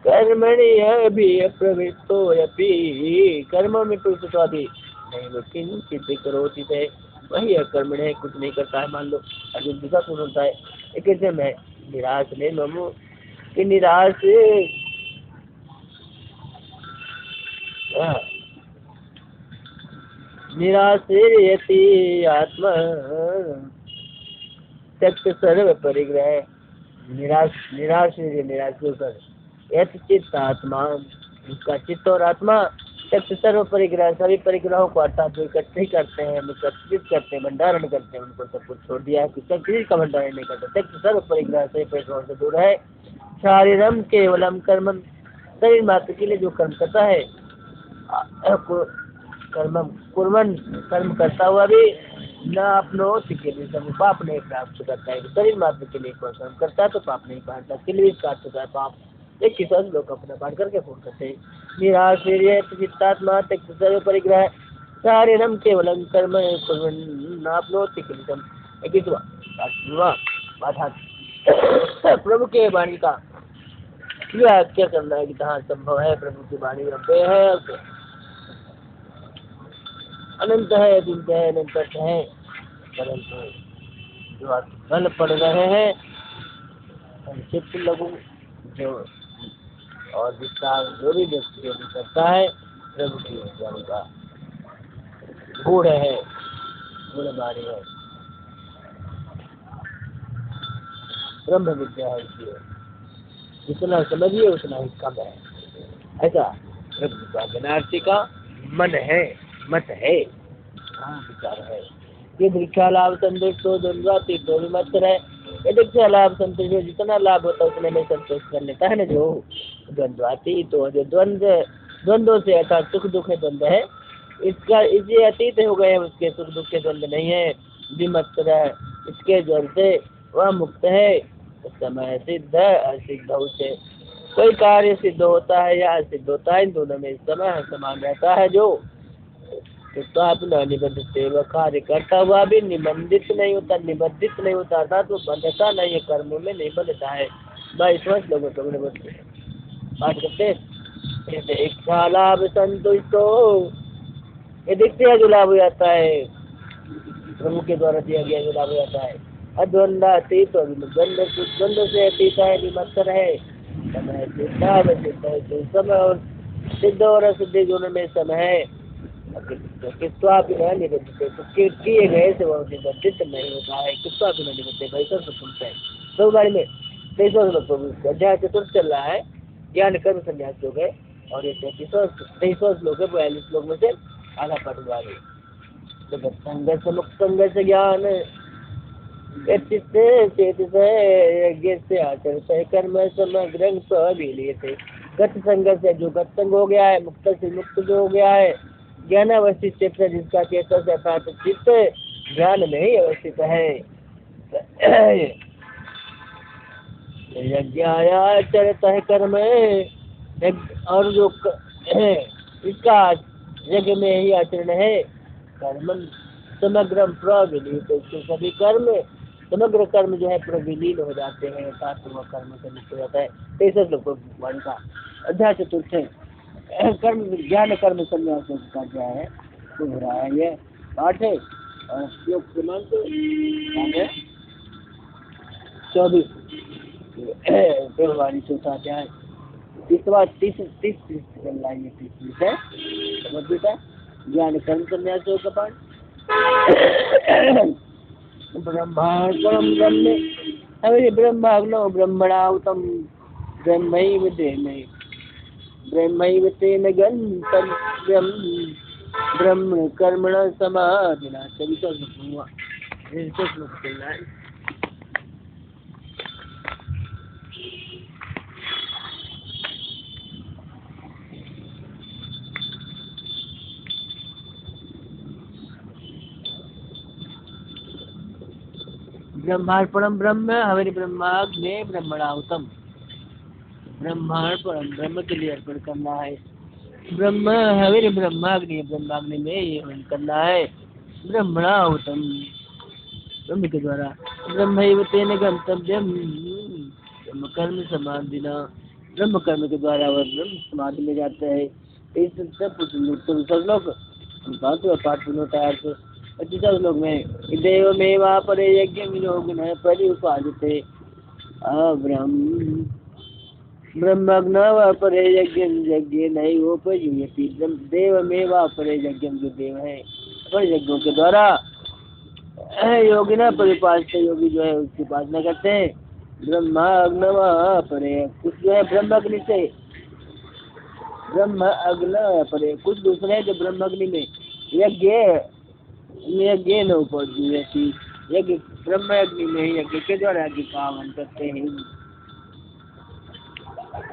[SPEAKER 1] कर्मणि अभी प्रवृत्तो अपि, कर्मों में प्रवृत्त तो अभी नहीं, वो किंचित करोति है, वही अकर्मण्य है, कुछ नहीं करता है। मान लो अर्जुन दूसरा कौन होता है, एक ऐसे मैं निराश नहीं ममो कि निराश निराशेयति आत्मा त्यक्त सर्व परिग्रह, निराश होकर यत चित्त आत्मा, उसका चित्त और आत्मा त्यक्त सर्व परिग्रह, सभी परिग्रहों को अर्थात इकट्ठे करते हैं, एकत्रित करते हैं, भंडारण करते हैं, उनको सब कुछ छोड़ दिया है, किसी का भंडारण नहीं करते, त्यक्त सर्व परिग्रह से परिग्रहों से दूर है। शारीरम केवलम कर्म, शरीर मात्र के लिए जो कर्म करता है, कर्म करता हुआ भी न अपनो के लिए सब पाप नहीं प्राप्त करता है, शरीर मात्र के लिए कोई कर्म करता है तो पाप नहीं पाता, के लिए प्राप्त होता है पाप। एक किसान लोग अपना पाठ करके फोन करते हैं। निराश्रय चित्तात्मा त्यक्त सर्व परिग्रह शारीरम केवलम कर्म न अपनो के लिए प्रभु के वाणी का क्या करना है कि कहाँ संभव है, प्रभु की वाणी रब्बे है, अनंत है, दिव्य है, अनंत है, परंतु जो फल पड़ रहे हैं संक्षिप्त लघु जो और विस्तार जो भी व्यक्ति करता है प्रभु की वाणी का गुण है, गुण वाणी है, ब्रह्म विद्या है, इसलिए जितना समझिए उतना ही कम है, ऐसा प्रभु का जनार्थी का मन है, मत है, विचार है। ये दीक्षा लाभ संतुष्ट हो द्वंद्वाती तो भी मत है, ये दीक्षा लाभ संतुष्ट हो, जितना लाभ होता है उतने में संतोष कर लेता है ना जो द्वंद्वाती, तो जो द्वंद्वों से अर्थात सुख दुख है, द्वंद्व है, इसका इसे अतीत हो गए, उसके सुख दुख के द्वंद्व नहीं है, विमत है, इसके ज्वर से वह मुक्त है। समय सिद्ध असिद्ध से कोई कार्य सिद्ध होता है या असिद्ध होता है, इन दोनों में समय समान रहता है। जो तो अपना निबद्ध सेवा कार्य करता हुआ भी निबंधित नहीं होता, निबद्धित नहीं होता, अर्थात वो बंधता नहीं है, कर्मों में नहीं बंधता है। 22 लोगों को पाठ करते इच्छा लाभ संतुष्ट हो, ये दिखते है जो लाभ हो जाता है प्रभु के द्वारा दिया गया जो लाभ हो जाता है, अद्वंदातीत और द्वंद्व से अतीत है, विमत्सर है। समय सिद्धावसित है, तो समय और सिद्ध और असिद्ध दोनों में समय है। किस्वा भी न निबद्धते, तो किए गए से वह निबद्धित नहीं होता है। किस्वा भी न निबद्धते भाई सब सुनते हैं तो बारे में 23 अध्याय चतुर्थ चल रहा है, ज्ञान कर्म संन्यास योग है। और ये 23 श्लोक है, 42 श्लोक में से आधा पाठ हुआ है। तो संघर्ष मुक्त संघर्ष ज्ञान चेत से आचरित है, कर्म समग्र थे। गत संघर्ष है, जो गत संग हो गया है, मुक्त से मुक्त जो हो गया है। ज्ञान अवस्थित चित्त है, जिसका चेतन से अर्थात चित्त ज्ञान में ही अवस्थित है। यज्ञाचरित है कर्म, और जो इसका यज्ञ में ही आचरण है। कर्म समग्र प्रविलीन, तो सभी कर्म समग्र कर्म जो है प्रविलीन हो जाते हैं, अर्थात वह कर्म से मुक्त हो जाता है। 23 श्लोक भगवान का अध्याय चतुर्थ है, कर्म ज्ञान कर्म संन्यास का अध्याय है, तो हो रहा है ये पाठ है। और श्लोक क्रमांक 24 भगवान चौथा अध्याय, तीसरा 30 चल रहा है, ये 30 है भगवद्गीता ज्ञान कर्म संन्यास का पाठ। ब्रह्मार्पणम ब्रह्मे हरि ब्रह्माग्नो ब्रह्मणाहुतम ब्रह्मैव तेन गन्तव्यं ब्रह्म कर्मण समाधिना। सभी का हुआ श्लोक चल रहा है। ब्रह्मार्पणम ब्रह्म हविर ब्रह्माग्ने ब्रह्मणाहुतम, ब्रह्मार्पणम ब्रह्म के लिए अर्पण करना है। ब्रह्म हविर ब्रह्माग्नि, ब्रह्माग्नि में ये हवन करना है। ब्रह्मणाहुतम ब्रह्म के द्वारा, ब्रह्मैव तेन गन्तव्यम ब्रह्म कर्म समाधिना, ब्रह्म कर्म के द्वारा वह ब्रह्म समाधि में जाता है। इस सब लोग पाठ होता है। 25 श्लोक में देवमेवा परे यज्ञ विलोकिनः परिउपादिते ब्रह्मग्नः परे यज्ञ नैवोपजीयति। देवमेवा परे यज्ञ, जो देव है पर यज्ञों के द्वारा योगिना परिपालित, योगी जो है उसकी उपासना करते हैं। ब्रह्मग्नः परे, कुछ जो है ब्रह्मग्नि से, ब्रह्मग्न परे कुछ दूसरे हैं जो ब्रह्मग्नि में यज्ञ न उपजीयति, यज्ञ ब्रह्म अग्नि में ही यज्ञ के द्वारा यज्ञ का हवन करते हैं।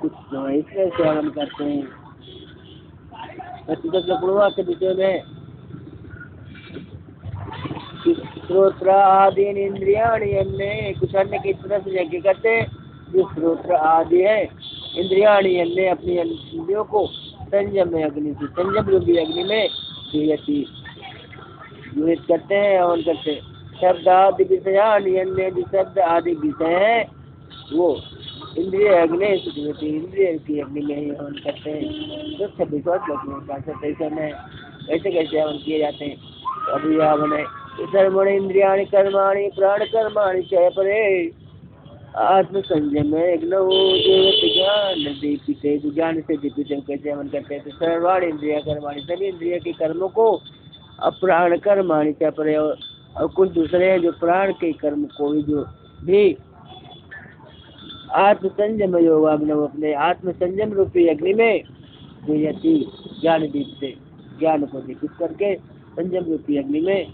[SPEAKER 1] कुछ जो है इसमें से हवन करते हैं। 25 के विषय में श्रोत्र आदि इंद्रियाणि अन्य, कुछ अन्य की तरह से यज्ञ करते हैं। जो श्रोत्र आदि है इंद्रियाणि अन्य, अपनी इंद्रियों को संयम अग्नि से, संयम रूपी अग्नि में निहित करते हैं, हवन करते हैं। शब्द आदि विषयाणि अन्य, जो शब्द आदि विषय है वो इंद्रिय अग्नि, इंद्रिय की अग्नि में ही हवन करते हैं। तो 26 में ऐसे कैसे हवन किए जाते हैं। अभी हवन है सर्वण इंद्रियाणि कर्माणि प्राण कर्माणि च परे आत्म संयम ज्ञान दीपिते, जो ज्ञान से दीपित कैसे हवन करते हैं। तो सर्वाण इंद्रिया कर्माणि, सभी इंद्रिय के कर्मों को, अप्राण कर्माणि च परे, और कुछ दूसरे हैं जो प्राण के कर्म को जो भी आत्म संयम योगाग्नव, अपने आत्म संयम रूपी अग्नि में जो यति ज्ञान दीप से, ज्ञान को दीपित करके संयम रूपी अग्नि में,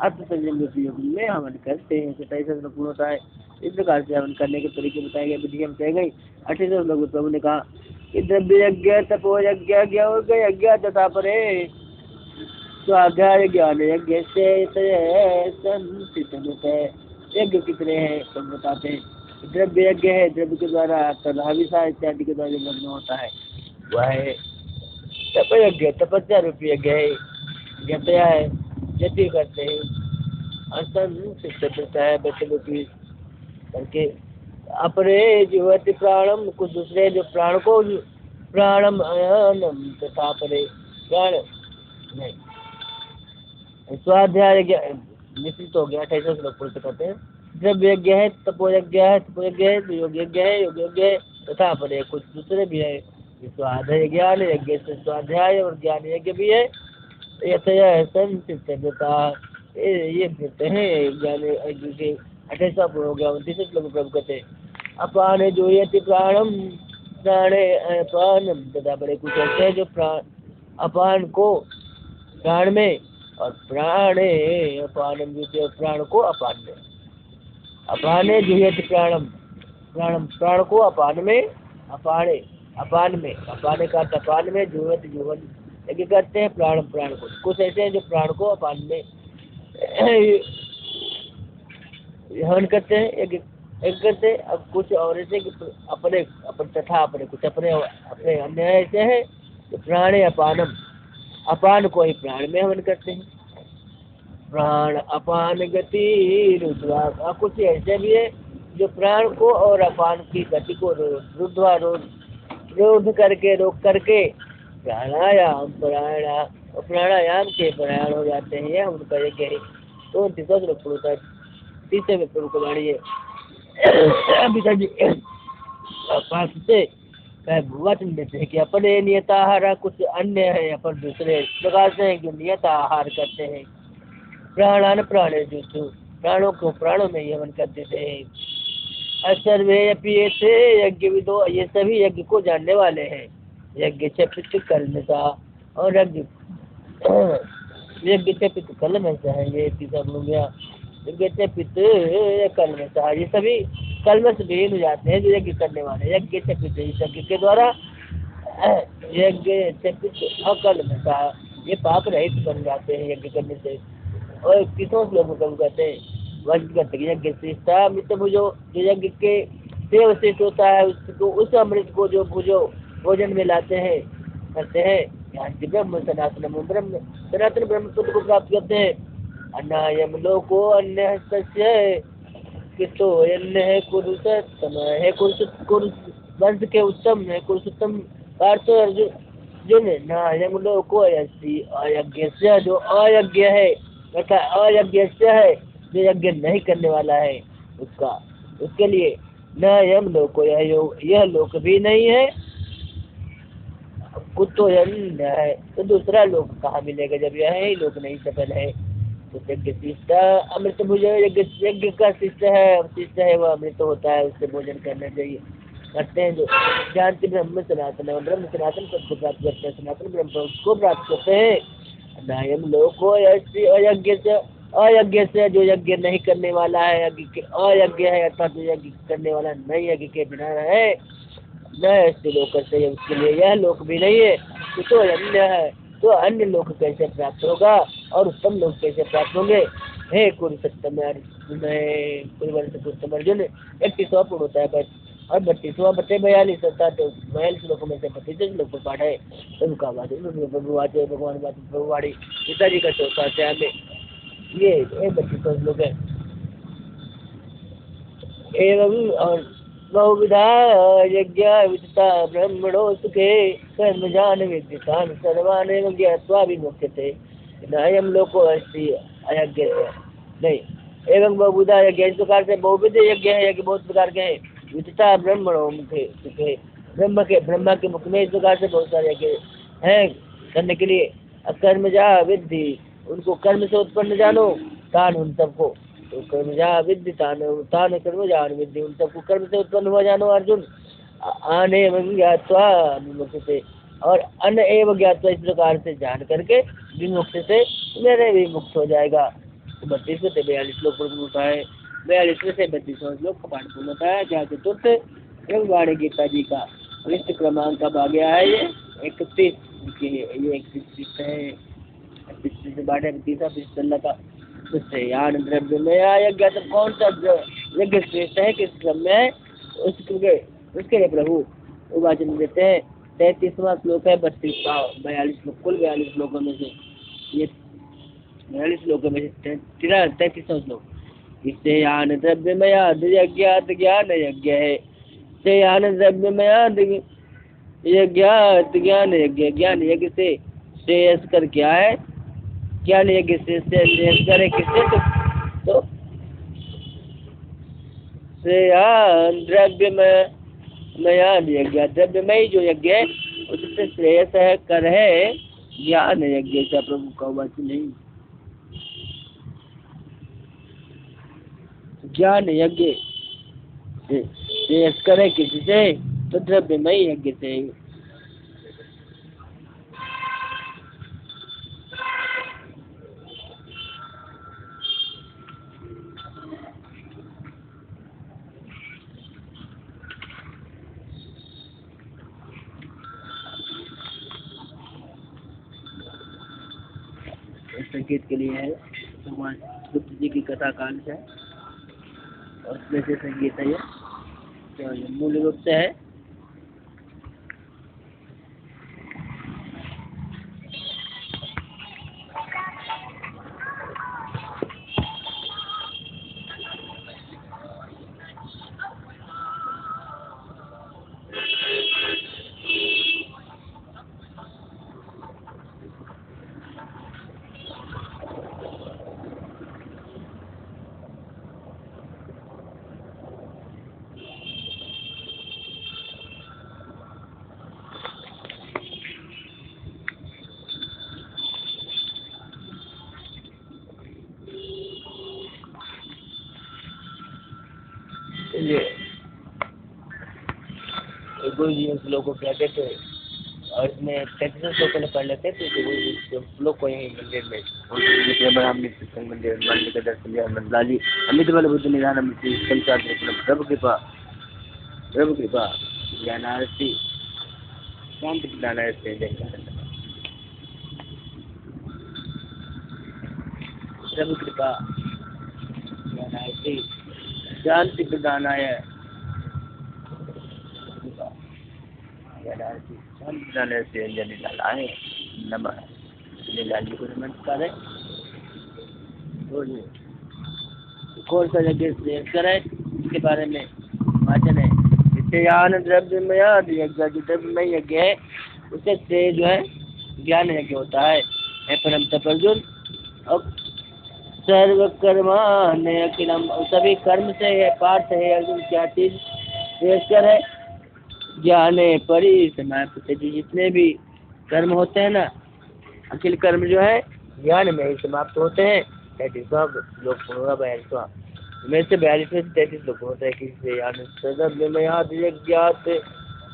[SPEAKER 1] आत्म संयम रूपी अग्नि में हवन करते हैं। 27 पूर्ण होता है। इस प्रकार से हवन करने के तरीके बताए गए, विधि हम कह गई। 28 लोग प्रभु ने कहा कि द्रव्य यज्ञ, तपो यज्ञ, यज्ञ तथा परे स्वाध्याय ज्ञान यज्ञ से संसित है। यज्ञ कितने हैं सब बताते हैं। द्रव्य यज्ञ है, द्रव्य के द्वारा तदाभिषा इत्यादि के द्वारा यज्ञ होता है वह है। तप यज्ञ, तपस्या रूपी यज्ञ है, यज्ञ है यज्ञ करते हैं। असंसित है बचरूपी करके। अपरे जीवति प्राणम, कुछ दूसरे जो प्राण को, प्राणम अयनम तथा परे प्राण नहीं। स्वाध्याय निश्चित हो गया। 28 श्लोक पूर्ण करते हैं। द्रव्य यज्ञ है, तपो यज्ञ है, योग यज्ञ है, योग यज्ञ है, तथा पर कुछ दूसरे भी है। स्वाध्याय ज्ञान यज्ञ से स्वाध्याय और ज्ञान यज्ञ भी है। ये कहते हैं ज्ञान यज्ञ के 28वां पूर्ण हो गया। 29 श्लोक प्रभु कहते अपान जो यति प्राणम प्राणे अपानम तथा बड़े कुछ ऐसे हैं जो अपान को प्राण में और प्राणे अपानम जो प्राण को अपान में। अपाने जुह्यति प्राणम प्राण को अपान में अपाने अपान में अपाने का अपान में जुह्यति जुह्वन यज्ञ करते हैं प्राण को। कुछ ऐसे हैं जो प्राण को अपान में हवन करते हैं यज्ञ करते हैं। अब कुछ और ऐसे अपने तथा अपने कुछ अपने अन्य ऐसे हैं तो प्राणे अपानम अपान को ही प्राण में हवन करते हैं। प्राण अपान गति रुद्वा। कुछ ऐसे भी है जो प्राण को और अपान की गति को रोध करके रोक करके प्राणायाम के परायण हो जाते हैं। यह उनका यज्ञ है। तो तीसरा श्लोक होता है। तीसरे में प्रभु को वाणी है पिताजी पास से वचन देते हैं कि अपने नियत आहार कुछ अन्य है अपन दूसरे प्रकार से हैं जो नियत आहार करते हैं। प्राणान प्राणे जुषु प्राणों को प्राणों में हवन कर देते हैं। सर्वे थे यज्ञ विदो ये सभी यज्ञ को जानने वाले हैं। यज्ञ चपित कलमसा और यज्ञ चपित कलमसा है। ये तीसरा हो गया। यज्ञ चपित कलमसा ये सभी कलमस विहीन हो जाते हैं जो यज्ञ करने वाले। यज्ञ चपित यज्ञ के द्वारा यज्ञ चपित अकलमसा ये पाप रहित बन जाते हैं यज्ञ करने से। और किसों श्लोक में कहते हैं वज्र करते यज्ञ श्रेष्ठा मित्र भुजो जो यज्ञ के से अवशिष्ट होता है उसको उस अमृत को जो भुजो भोजन में लाते हैं करते हैं। ब्रह्म सनातन ब्रह्म पद को प्राप्त करते हैं। अन्नायम लोको अन्य किसो अन्य है कुरुषोत्तम है कुरुष वंश के उत्तम है कुरुषोत्तम पार्थ अर्जुन नायम लोको अयज्ञ से जो अयज्ञ है अर्थात अयज्ञ से है जो यज्ञ नहीं करने वाला है उसका उसके लिए न यम लोको यह लोक भी नहीं है कुतो है तो दूसरा लोक कहाँ मिलेगा जब यह ही लोक नहीं सफल है। तो यज्ञ शिष्ट अमृत भोजन यज्ञ का शिष्ट है वह अमृत होता है उससे भोजन करना चाहिए करते हैं जो जानती ब्रह्म सनातन पद को प्राप्त करते हैं सनातन ब्रह्म को प्राप्त करते हैं। नायम लोको अयज्ञ से जो यज्ञ नहीं करने वाला है अयज्ञ है अर्थात जो यज्ञ करने वाला नहीं यज्ञ के बिना है न ऐसे लोग करते हैं उसके लिए यह लोक भी नहीं है। तो अन्य है तो अन्य लोक कैसे प्राप्त होगा और उत्तम लोक कैसे प्राप्त होंगे। हे कुरुषोत्तम अर्जुन 31वां पूर्ण होता है और 32वां बटे 42 होता है। तो 42 श्लोकों में से 32 श्लोक को पाठ है। उनका भगवान प्रभुवाणी पिताजी का 4था अध्याय में ये 32वां श्लोक है। एवं और बहुविधा यज्ञ विदिता ब्रह्मणो सुखे कर्म जान विदितान सर्वान ज्ञात्वा विमुच्यते नायम लोको अस्ति अयज्ञ नहीं। एवं बहुविधा यज्ञ इस प्रकार से बहुविध यज्ञ है यज्ञ बहुत प्रकार के हैं। विदिता ब्रह्मणो मुखे सुखे ब्रह्मा के मुख में इस प्रकार से बहुत सारे यज्ञ हैं करने के लिए। कर्म जा विद्धि उनको कर्म से उत्पन्न जानो तान उन सबको तो कर्म जा विद्धि तान कर्म जान विद्धि उन सबको कर्म से उत्पन्न हुआ जानो अर्जुन। आने ज्ञात्वा विमुक्त से और अन एवं ज्ञात्वा इस प्रकार से जान करके विमुक्त से मेरे भी मुक्त हो जाएगा। तो 32 से 42 श्लोक पूर्ण होता है। 42 से 32वां श्लोक का पाठ पूर्ण होता है। जहाँ चतुर्थ एवं वाणी गीता जी का विष्ट क्रमांक का आ गया है। ये 31 ये 31 है 31 से 32 का उससे यान द्रव्य में यज्ञ तो कौन सा यज्ञ श्रेष्ठ है किस क्रम में है उसके लिए प्रभु वचन देते हैं। 33वां श्लोक है 42 श्लोक कुल 42 श्लोकों में से ये 42 श्लोकों में से 33वां श्लोक इससे यान द्रव्य में यज्ञात ज्ञान यज्ञ है से यान द्रव्य में यज्ञात ज्ञान यज्ञ ज्ञान यज्ञ से श्रेयस कर क्या है ज्ञान यज्ञ से श्रेयस करे किससे तो श्रेयान द्रव्यमय नयान यज्ञ, द्रव्यमय जो यज्ञ है उससे श्रेयस है, कर है ज्ञान यज्ञ का। प्रभु का वचन नहीं, ज्ञान यज्ञ श्रेयस करे किसी से तो द्रव्यमय यज्ञ से। संकेत के लिए है भगवान बुद्ध जी की कथा कांड है और उसमें से संगीत है ये मूल रूप से है। गुरु जी उस लोग को कहते थे और इसमें 33 लोगों ने पढ़ लेते थे तो लोग को यही मंदिर में सत्संग मंदिर मंदिर का दर्शन लिया। मंदलाली अमित बल बुद्ध निधान प्रभु कृपा ज्ञानारती शांति प्रदान प्रभु कृपा ज्ञानारती शांति प्रदानाय लाए नमः। लीला जी को नमस्कार है। कौन सा यज्ञ श्रेष्ठ करे इसके बारे में वाचन है। नित्यान द्रव्यमय यज्ञ, जो द्रव्यमय यज्ञ है उससे श्रेय जो है ज्ञान यज्ञ होता है। परम तप अर्जुन अब सर्व कर्मान अखिलम, सभी कर्म से है पार्थ है अर्जुन क्या चीज श्रेष्ठ है ज्ञान परिसमाप्त। जितने भी कर्म होते हैं ना अखिल कर्म जो है ज्ञान में ही समाप्त होते हैं। 33 लोग होगा 42 में से 42 में से 33 लोग होते हैं। किसी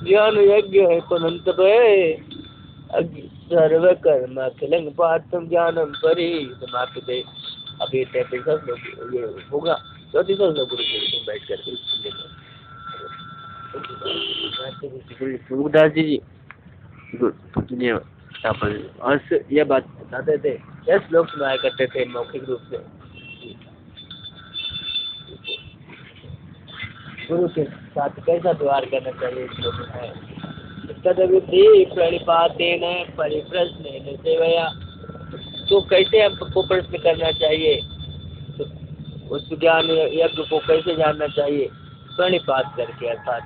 [SPEAKER 1] ज्ञान यज्ञ है पुनंत सर्व कर्म अखिल पार्थम ज्ञानम परिसमाप्त। अभी 33 लोग ये होगा 34 लोग गुरु बैठ करके सूरदास जी यहाँ पर और यह बात बताते थे। 10 लोग सुनाया करते थे मौखिक रूप से गुरु के साथ कैसा व्यवहार करना चाहिए। तदविधि प्रणिपातेन परिप्रश्नेन सेवया, तो कैसे हमको प्रश्न करना चाहिए, तो उस ज्ञान यज्ञ को कैसे जानना चाहिए। प्रणिपात करके अर्थात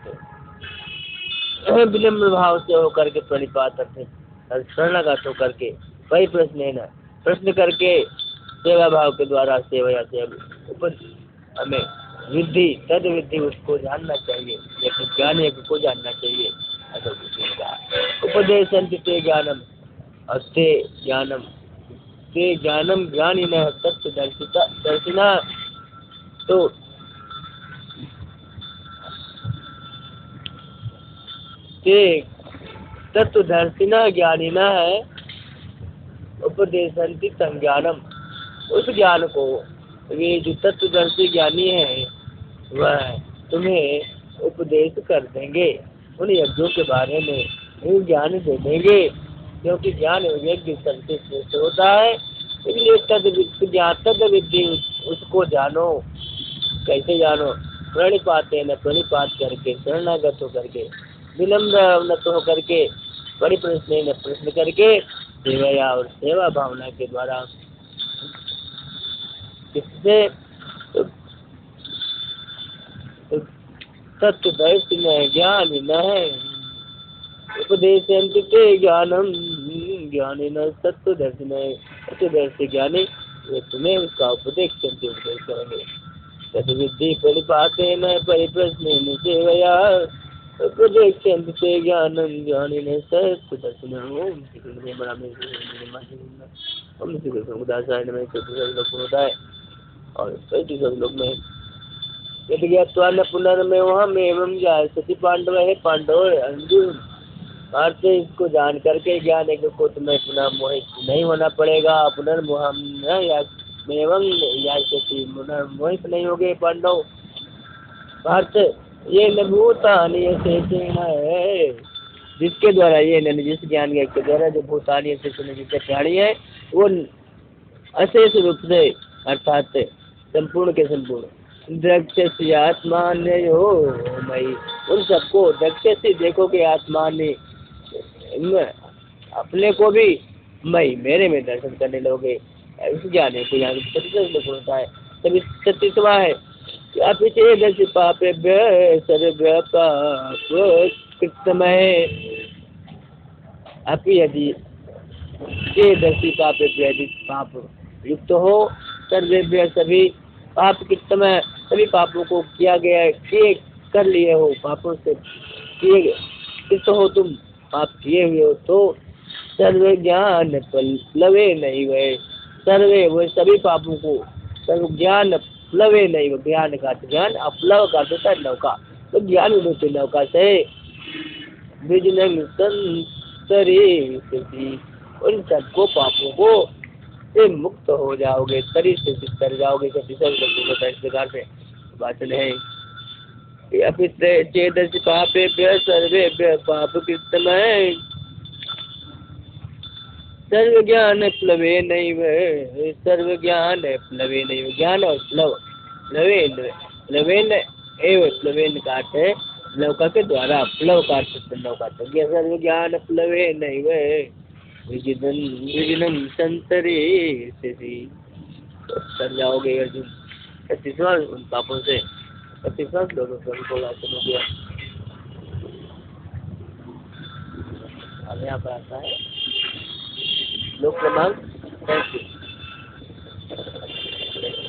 [SPEAKER 1] विनम्र भाव से होकर के प्रणिपात अर्थात शरणागत होकर के वही प्रश्न है ना प्रश्न करके सेवा भाव के द्वारा सेवा से हमें विधि तद विधि उसको जानना चाहिए। लेकिन ज्ञान यज्ञ को जानना चाहिए। उपदेश ते ज्ञानम अस्ते ज्ञानम ते ज्ञानम ज्ञानिनः तत्व दर्शिना, तो तत्वदर्शिना ज्ञानिना है उपदेशंति संज्ञानम, उस ज्ञान को वे जो तत्वदर्शी ज्ञानी है वह तुम्हें उपदेश कर देंगे, उन यज्ञों के बारे में ज्ञान दे देंगे। क्योंकि ज्ञान यज्ञ सबसे श्रेष्ठ होता है, इसलिए तद विधि उसको जानो। कैसे जानो। प्रणिपाते न प्रणिपात करके शरणागत होकर के विनम्र उन्नत होकर के बड़ी प्रश्न प्रश्न करके सेवा और सेवा भावना के द्वारा किससे तत्वदर्शी में ज्ञान न है उपदेश ज्ञानम ज्ञानी न तत्वदर्शी ज्ञानी वे तुम्हें उसका उपदेश करके उपदेश करेंगे। तद्विद्धि परिपातेन परिप्रश्नेन सेवया प्रदेक्षन्ते ज्ञानं ज्ञानिनः सत्तदर्शिनः। ओम श्री कृष्ण ओम श्री कृष्ण दासाय नमः। चतुर्थ होता है और पैंतीस श्लोक में यदि ज्ञात्वा न पुनर्मेवहम् एवं जाय सति पांडव है पांडव अर्जुन अर्थ इसको जान करके ज्ञान एक को तुम्हें पुनः मोहित नहीं होना पड़ेगा। पुनर्मोहम न एवं मोहित नहीं होगे पांडव। अर्थ ये न भूतानि शेषेण है जिसके द्वारा ये न जिस ज्ञान के द्वारा जो भूतानि शेषेण जिसके प्राणी है वो अशेष रूप से अर्थात संपूर्ण के संपूर्ण दृक्षसी आत्मान्यो मई उन सबको दृक्षसी देखो के आत्मान्य अपने को भी मई मेरे में दर्शन करने लोगे। इस ज्ञान को यहाँ होता है तभी सत्यत्वा है अपिचेदसि पापेभ्य सर्वभ्य पाप कृतमय अपि यदि चेदसि पापेभ्य यदि पाप युक्त हो सर्वेभ्य सभी पाप कृतमय सभी पापों को किया गया किए कर लिए हो पापों से किए कृत हो तुम पाप किए हुए हो तो सर्वे ज्ञान प्लवे नहीं हुए सर्वे वो सभी पापों को सर्व ज्ञान प्लवे नहीं वो ज्ञान का ज्ञान अपलव कर देता है नौका तो ज्ञान होते नौका से बिजनंग संतरी उन सबको पापों को से मुक्त हो जाओगे तरी से तर जाओगे इस प्रकार से वाचन है चेदसि पापेभ्य सर्वेभ्य पाप कृतमय सर्व ज्ञान प्लवे नहीं वे सर्व ज्ञान प्लवे नहीं ज्ञान और प्लव प्लवेन प्लवेन एवं प्लवेन काट है नौका के द्वारा प्लव काट सकते नौका तो सर्व ज्ञान प्लवे नहीं वे विजनम संतरे से तर जाओगे अर्जुन। छत्तीसवां उन पापों से 25 लोगों को वाचन हो गया। अब यहाँ पर आता है लोक क्रमांक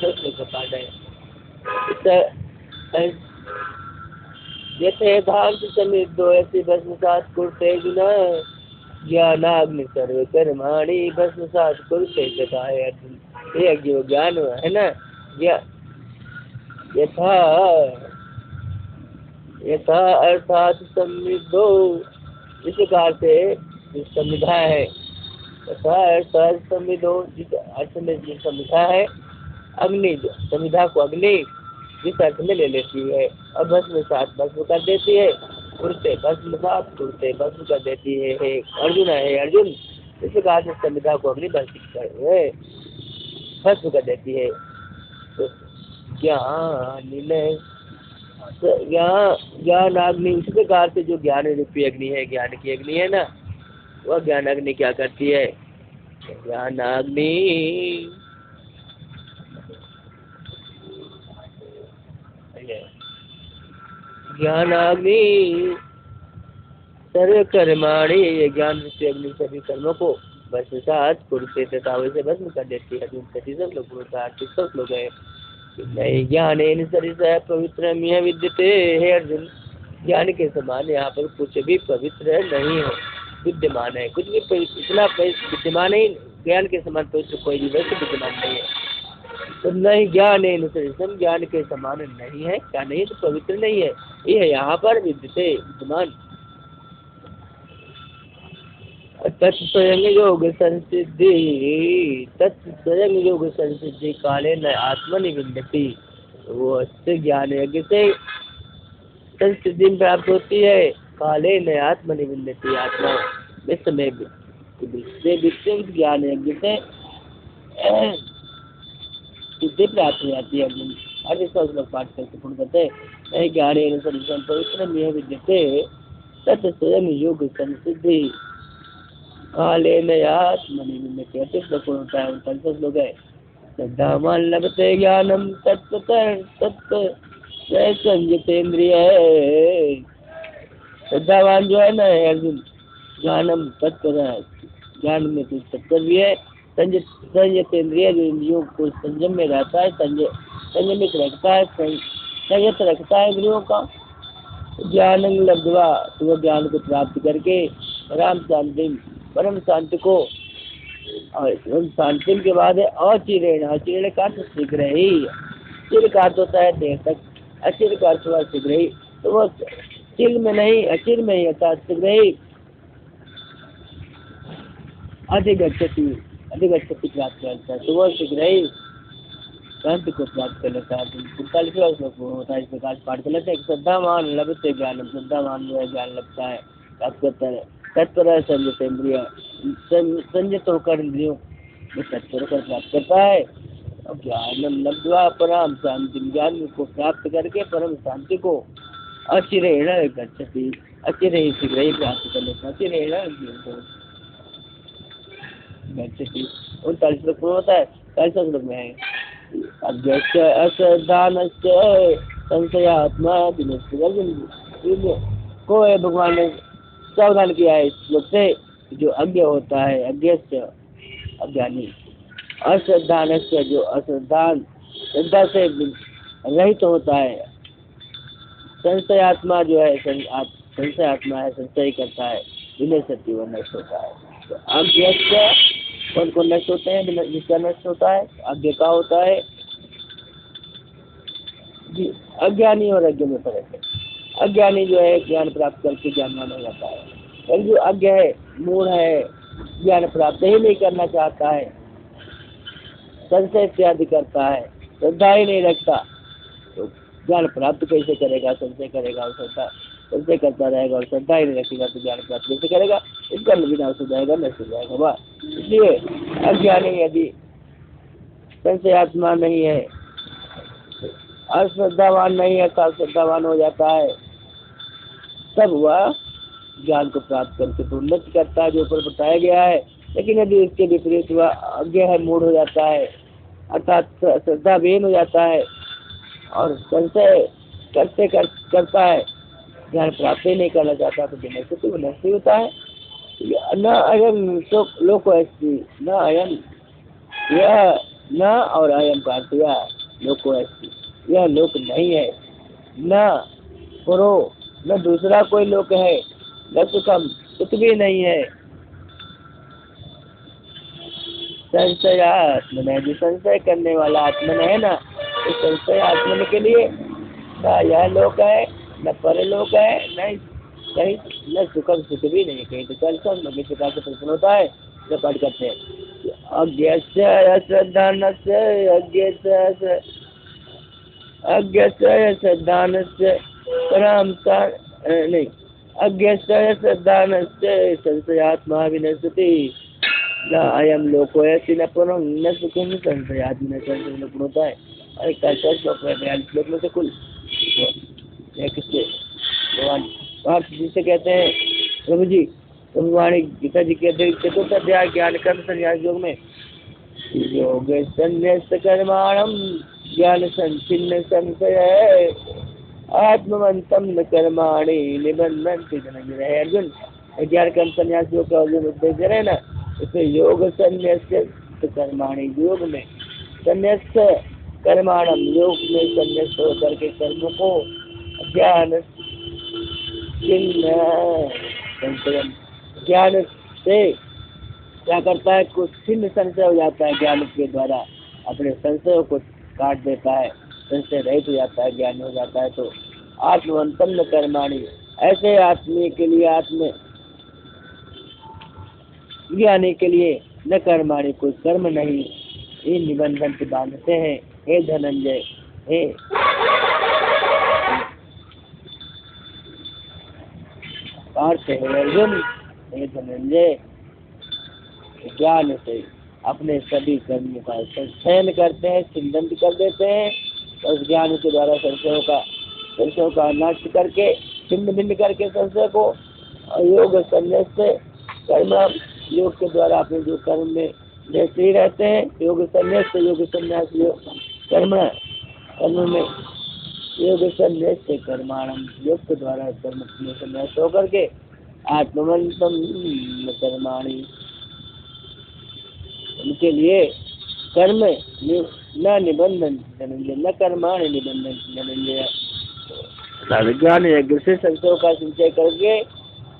[SPEAKER 1] 35 पाठ है यथेधांत समिद्धो ऐसी भस्मसात कुरुते गुना ज्ञानाग्नि सर्व कर्माणि भस्मसात कुरुते जता है अर्जुन ये जो ज्ञान है ना यथा यथा अर्थात समिद्धो इस प्रकार से संविधा है तथा अर्थात समिद्धो जिस अर्थ में जो संविधा है अग्नि संविधा को अग्नि जिस अर्थ में ले लेती है और भस्म साथ भस्म कर देती है उड़ते भस्म साथ उड़ते भस्म कर देती है अर्जुन है अर्जुन इस प्रकार से संविधा को अग्नि भस्म कर देती है। तो ज्ञान अग्नि इस प्रकार से जो ज्ञान रूपी अग्नि है ज्ञान की अग्नि है ना वह ज्ञान अग्नि क्या करती है ज्ञान अग्नि सर्व कर्माणि ये ज्ञान रूपी अग्नि सभी कर्मों को भस्मसात कुरुते तथा वैसे भस्म कर देती है। सब लोग है नहीं ज्ञान सरिषः पवित्र यह विद्यते है अर्जुन ज्ञान के समान यहाँ पर कुछ भी पवित्र नहीं है विद्यमान है कुछ भी इतना विद्यमान ही ज्ञान के समान पवित्र कोई भी वैसे विद्यमान नहीं है। तो नहीं ज्ञान सरिषम ज्ञान के समान नहीं है क्या नहीं तो पवित्र नहीं है ये है यहाँ पर विद्यते विद्यमान। तत्स्वयं योग संसिद्धि काले न आत्मनि विन्दति वो ज्ञान यज्ञ से संसिद्धि प्राप्त होती है काले न आत्मनि विन्दति आत्मा में ज्ञान यज्ञ से सिद्धि प्राप्त हो जाती है। अर्थ इसका लोग पाठ करके पूर्ण करते हैं ज्ञान पवित्र विद्यते तत्स्वयं योग संसिद्धि काले नयात्मनि विन्दति होता है 55 लोग है श्रद्धावान लभते ज्ञानम तत्व संयतेन्द्रिय श्रद्धावान जो है ना अर्जुन ज्ञानम तत्व ज्ञान में कुछ तत्व भी है संयतेन्द्रिय जो इंद्रियों को संयम में रहता है संयमित रखता है, संयत रखता है इंद्रियों का। ज्ञान लब्धवा, तो वह ज्ञान को प्राप्त करके परम शांति को, और शांति के बाद है अचिरेण, अचिरेण का अर्थ शीघ्र ही, चिर का अर्थ होता है देर तक, अचिर का अर्थ हुआ शीघ्र ही, तो वो चिर में नहीं अचिर में ही अर्थात शीघ्र ही अधिगच्छति प्राप्त करता है, तो वो शीघ्र ही शांति को प्राप्त कर लेता है। 45वां श्लोक होता है, इस प्रकार पाठ कर लेते हैं। श्रद्धावान लभते ज्ञान, श्रद्धावान जो है ज्ञान लगता है, प्राप्त करता है। तत्पर संयत इंद्रिय, संयत होकर इंद्रियों में तत्पर होकर प्राप्त करता है। और ज्ञान लब्ध्वा परम शांति, ज्ञान को प्राप्त करके परम शांति को अचिरेण गच्छति, अचिरे ही शीघ्र ही प्राप्त कर लेता है। अचिरेण गच्छति 39 श्लोक होता है। 40 श्लोक में है अज्ञस्य अश्रद्धानस्य संशयात्मा को भगवान ने सावधान किया है इस श्लोक से। जो अज्ञ होता है, अज्ञस्य अज्ञानी, अश्रद्धानस्य जो अश्रद्धान श्रद्धा से रहित होता है, संशयात्मा जो है संशय आत्मा है, संशय करता है, विनय सत्य वह नष्ट होता है। तो अज्ञस्य कौन कौन नष्ट होते हैं, जिसका नष्ट होता है अज्ञ का होता है जी। अज्ञानी और अज्ञ में फर्क है। अज्ञानी जो है ज्ञान प्राप्त करके ज्ञानवान हो जाता है, और जो अज्ञ है, मूढ़ है, ज्ञान प्राप्त ही नहीं करना चाहता है, संशय इत्यादि करता है, श्रद्धा ही नहीं रखता, तो ज्ञान प्राप्त कैसे करेगा, संशय करेगा और संशय करता रहेगा और श्रद्धा ही नहीं रखेगा, तो ज्ञान प्राप्त कैसे करेगा, इसका विनाश हो जाएगा, नष्ट हो जाएगा। वाह, इसलिए अज्ञानी यदि संशयात्मा नहीं है, अश्रद्धावान नहीं है, श्रद्धावान हो जाता है, तब वह ज्ञान को प्राप्त करके तो उन्नति करता है जो ऊपर बताया गया है। लेकिन यदि इसके विपरीत वह अज्ञ है, मूढ़ हो जाता है, अर्थात श्रद्धाविहीन हो जाता है और संशय करता है, ज्ञान प्राप्त ही नहीं करना चाहता, तो विनश्यति नष्ट होता है। न अयम लोको अस्ति, न अयम, यह न और अयम का अर्थ यह लोको अस्ति, यह लोक नहीं है, न परो, न दूसरा कोई लोक है, न सुखम, सुख भी नहीं है। संशय आत्मन, जो संशय करने वाला आत्मन है ना, तो संशय आत्मन के लिए न यह लोक है, न परलोक है, न कहीं, न सुखम, सुख भी नहीं कहीं। तो कल सब प्रकार से प्रश्न होता है, जो पाठ करते हैं। अज्ञस्य अश्रद्धानस्य, अज्ञस्य श्रद्धानस्य परम नहीं, अज्ञस्य श्रद्धानस्य संशयात्मा विनश्यति, न अयम लोको अस्ति न परम न सुखम संशयात् न संशय होता है। और 41 श्लोक है, 42 श्लोक में से कुल किससे भगवान पार्थ जी से कहते हैं, प्रभु जी वाणी गीता जी के चतुर्थ अध्याय ज्ञान कर्म संन्यास योग में योग संन्यास कर्माणम ज्ञान संचिन्न संशय आत्मवंतम न कर्माणि निबंधन्ति धनंजय। अर्जुन, ज्ञान कर्म संन्यास योग का जो उपदेश दे रहे हैं ना, इसमें योग संन्यास कर्माणि, योग में संन्यास कर्माणम, योग में संन्यास होकर के कर्मों को ज्ञान ज्ञान से क्या करता है, कुछ छिन्न संशय हो जाता है, ज्ञान के द्वारा अपने संशयों को काट देता है, संशय रहित हो जाता है, ज्ञान हो जाता है। तो आत्मवंतम न कर्माणि, ऐसे आत्मी के लिए, आत्म ज्ञानी के लिए न कर्माणि, कोई कर्म नहीं, ये निबंधन से बांधते हैं। हे धनंजय, हे पार्थ, हे अर्जुन, हे धनंजय, ज्ञान से अपने सभी कर्मों का संशयन करते हैं, छिंदन कर देते हैं। उस ज्ञान के द्वारा संशयों का नष्ट करके, छिन्न भिन्न करके संशय को, योग संन्यास से कर्म, योग के द्वारा अपने जो कर्म में जैसे ही रहते हैं, योग संन्यास से, योग संन्यास कर्म में योग संन्यास से कर्माणम, योग के द्वारा कर्म में संन्यास होकर के आत्मवंतम कर्माणि, उनके लिए कर्म न निबंधन धनंजय, न कर्माणि निबंधन धनंजय। ज्ञान यज्ञ से संतों का संचय करोगे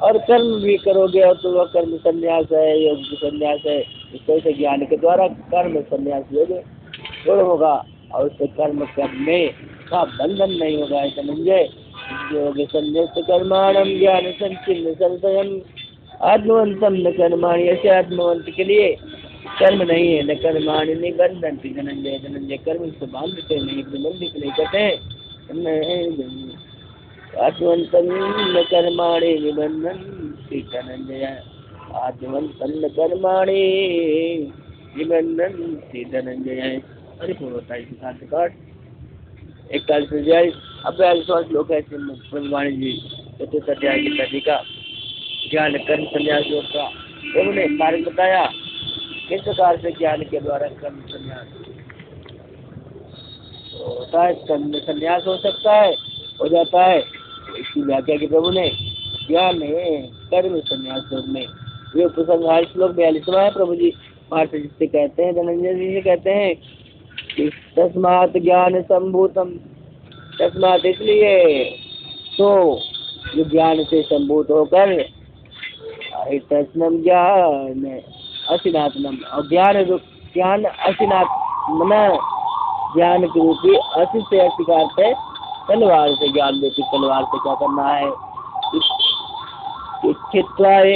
[SPEAKER 1] और कर्म भी करोगे, और तो वह कर्म संन्यास है, योग संन्यास है। इस तरह से ज्ञान के द्वारा कर्म संन्यास योग गुण होगा, और उससे कर्म करने का बंधन नहीं होगा। धनंजय योग संन्यास कर्माणम ज्ञान संचिन्न संशयम आत्मवंतम न कर्माणि, ऐसे आत्मवंत के लिए कर्म नहीं है, न कर्माणि निबंधन। धनंजय धनंजय कर्म से बांधते नहीं, निबंधित नहीं करते हैं। आत्मवंतम न कर्माणि निबंधन धनंजय, आत्मवंतम न कर्माणि निबंधन धनंजय। अरे होता है पाठ 41 अब 42वां श्लोक है ब्रह्मवाणी जी चतुर्थ अध्याय की कथी का ज्ञान कर्म संन्यास योग का उन्होंने कार्य बताया। किस प्रकार से ज्ञान के द्वारा कर्म संन्यास होता है, कर्म संन्यास हो सकता है, हो जाता है। इसकी व्याख्या की प्रभु ने ज्ञान कर्म संन्यास योग में वे उपसंहार श्लोक 42वां है। प्रभु जी पार्थ जिससे कहते हैं, धनंजय जी से कहते हैं कि तस्मात् ज्ञान संभूतम, तस्मात् इसलिए तो जो ज्ञान से संभूत होकर तस्मम ज्ञान असिनात्मम, और ज्ञान असिनात्म ज्ञान के रूपी अति से अधिकार से तलवार से, ज्ञान रूपी तलवार से क्या करना है,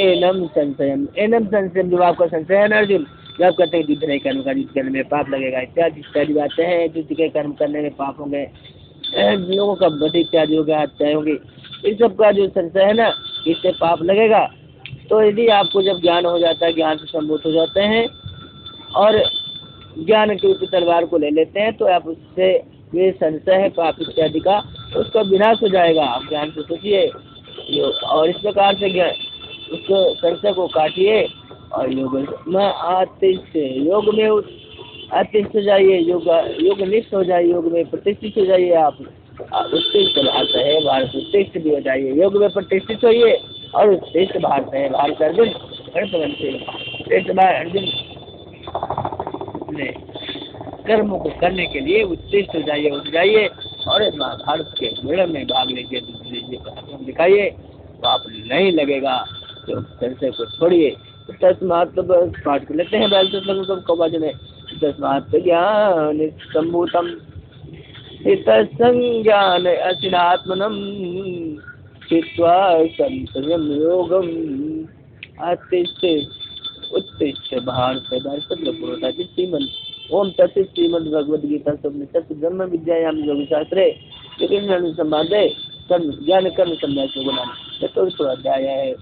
[SPEAKER 1] एनम संशयम, एनम संशयम जो आपका संशय है ना अर्जुन, जब कहते हैं युद्ध नहीं कर्म का, युद्ध करने में पाप लगेगा इत्यादि इत्यादि बातें हैं, युद्ध के कर्म करने में पाप होंगे, लोगों का वध इत्यादि होगा, हत्याएं होंगी, इस सब का जो संशय है ना, इससे पाप लगेगा। तो यदि आपको जब ज्ञान हो जाता है, ज्ञान से संभूत हो जाते हैं और ज्ञान के रूपी तलवार को ले लेते हैं, तो आप उससे ये संशय है पाप इत्यादि का, उसका विनाश हो जाएगा। आप ज्ञान से सोचिए और इस प्रकार से उसको संशय को काटिए और योग में आतिष्ठ, योग में अतिष्ठ हो जाइए, योग निष्ठ हो जाइए, योग में प्रतिष्ठित हो जाइए। आप उत्तिष्ठ भारत है, भारत उत्तिष्ठ भी हो जाइए, योग में प्रतिष्ठित होइए और उत्तिष्ठ भारत है, भारत अर्जुन श्रेष्ठ अर्जुन ने कर्मों को करने के लिए उत्तिष्ठ हो जाइए, उठ जाइए और भारत के मेले में भाग लेके दिखाइए, तो आप नहीं लगेगा। तो संशय को छोड़िए। तस्मात् पाठ कर लेते हैं तस्मात् ज्ञान संभूतम संज्ञान असिनात्मनम चित्वा संशयम योगम अतिष्ठ उत्तिष्ठ भारत होता है। श्रीमन ओम तत्व श्रीमद भगवद गीता सत्य ब्रह्म विद्यायाम योग शास्त्रे संवादे कर्म ज्ञान कर्म संन्यास योग नाम चतुर्थ अध्याय है।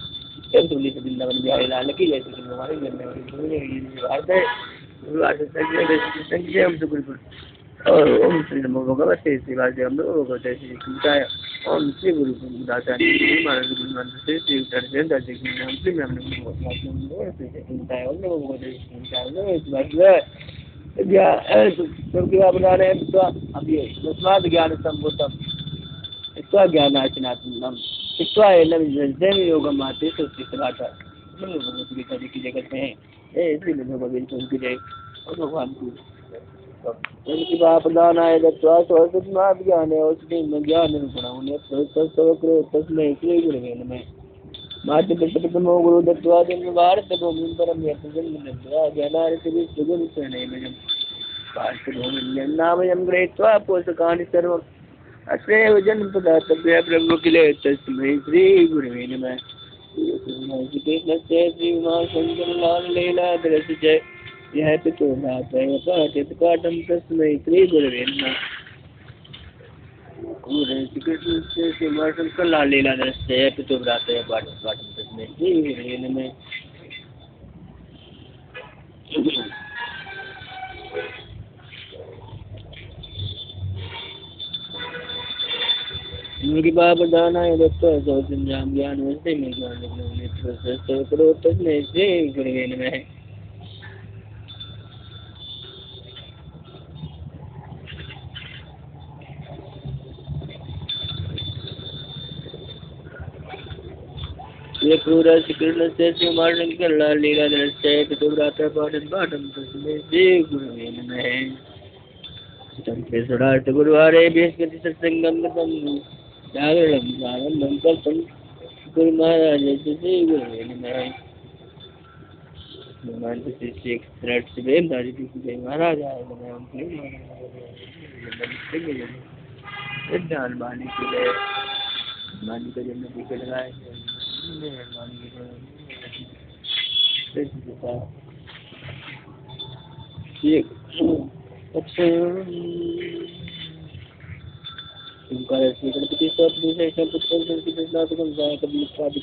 [SPEAKER 1] वृंदावन बिहारी लाल की जैसे कि हमारे भारत है और ओम श्री नमो भगवते श्री वासुदेव भगवते श्री कृष्णाय ओम श्री गुरु दाचार्य श्री महाराज गुरु मंत्र से श्री उत्तर दर्शक नाम श्री नाम नमो भगवते कृष्णाय ओम नमो भगवते कृष्णाय क्योंकि आप बता रहे हैं। तो अब ये तस्मात् ज्ञान संभूतम इत्वा ज्ञानाचनात्मनम इत्वा एनम योगम आते तो सिद्धार्थ भगवत गीता जी की जगत में है श्री भगवान की जय और भगवान की उनकी बाप दानाय दत्वा स्वस्मात् ज्ञाने औषधि में ज्ञान गुणौने प्रसवक्रो तस्मै श्री गुरुवे नमः। मातृ प्रथमो गुरु दत्वा जन्म भारत भूमि परम यत्जन्म दत्वा ज्ञानार्थिभिः सुगुण शरणैर्मयम् भारत भूमि नामयं गृहीत्वा पोषकानि सर्वम् अत्रैव जन्म प्रदातव्य प्रभु किले तस्मै श्री गुरुवे नमः। श्री कृष्णस्य श्री उमाशंकर लाल लीला दृश्य जय यह पितु पाठित पाठम तस्मै श्री गुरुवे नमः। श्री कृष्ण से श्री उमाशंकर लाल लीला दृश्य जय पितु पाठित पाठम तस्मै श्री गुरुवे नमः। उनकी बाप दानाय दत्वा सौजन्याम ज्ञान वस्ते में ज्ञान नेत्र करो तस्मै श्री गुरुवे नमः। यक्रूरस्य कृष्णस्य शिवमार्णङ्कर्ला लीलाधरस्य पितुभ्रातः पाठं पाठं तस्मै श्रीगुरवे नमः। तन्त्रे षडाष्टगुरुवारे बृहस्पति सत्सङ्गं गतं जागरणं प्रारम्भं कर्तुं गुरुमहाराजस्य श्रीगुरवे नमः। भगवान शिष्य से महाराज आए ज्ञान वाणी के लिए वाणी का जन्म टिकट लगाए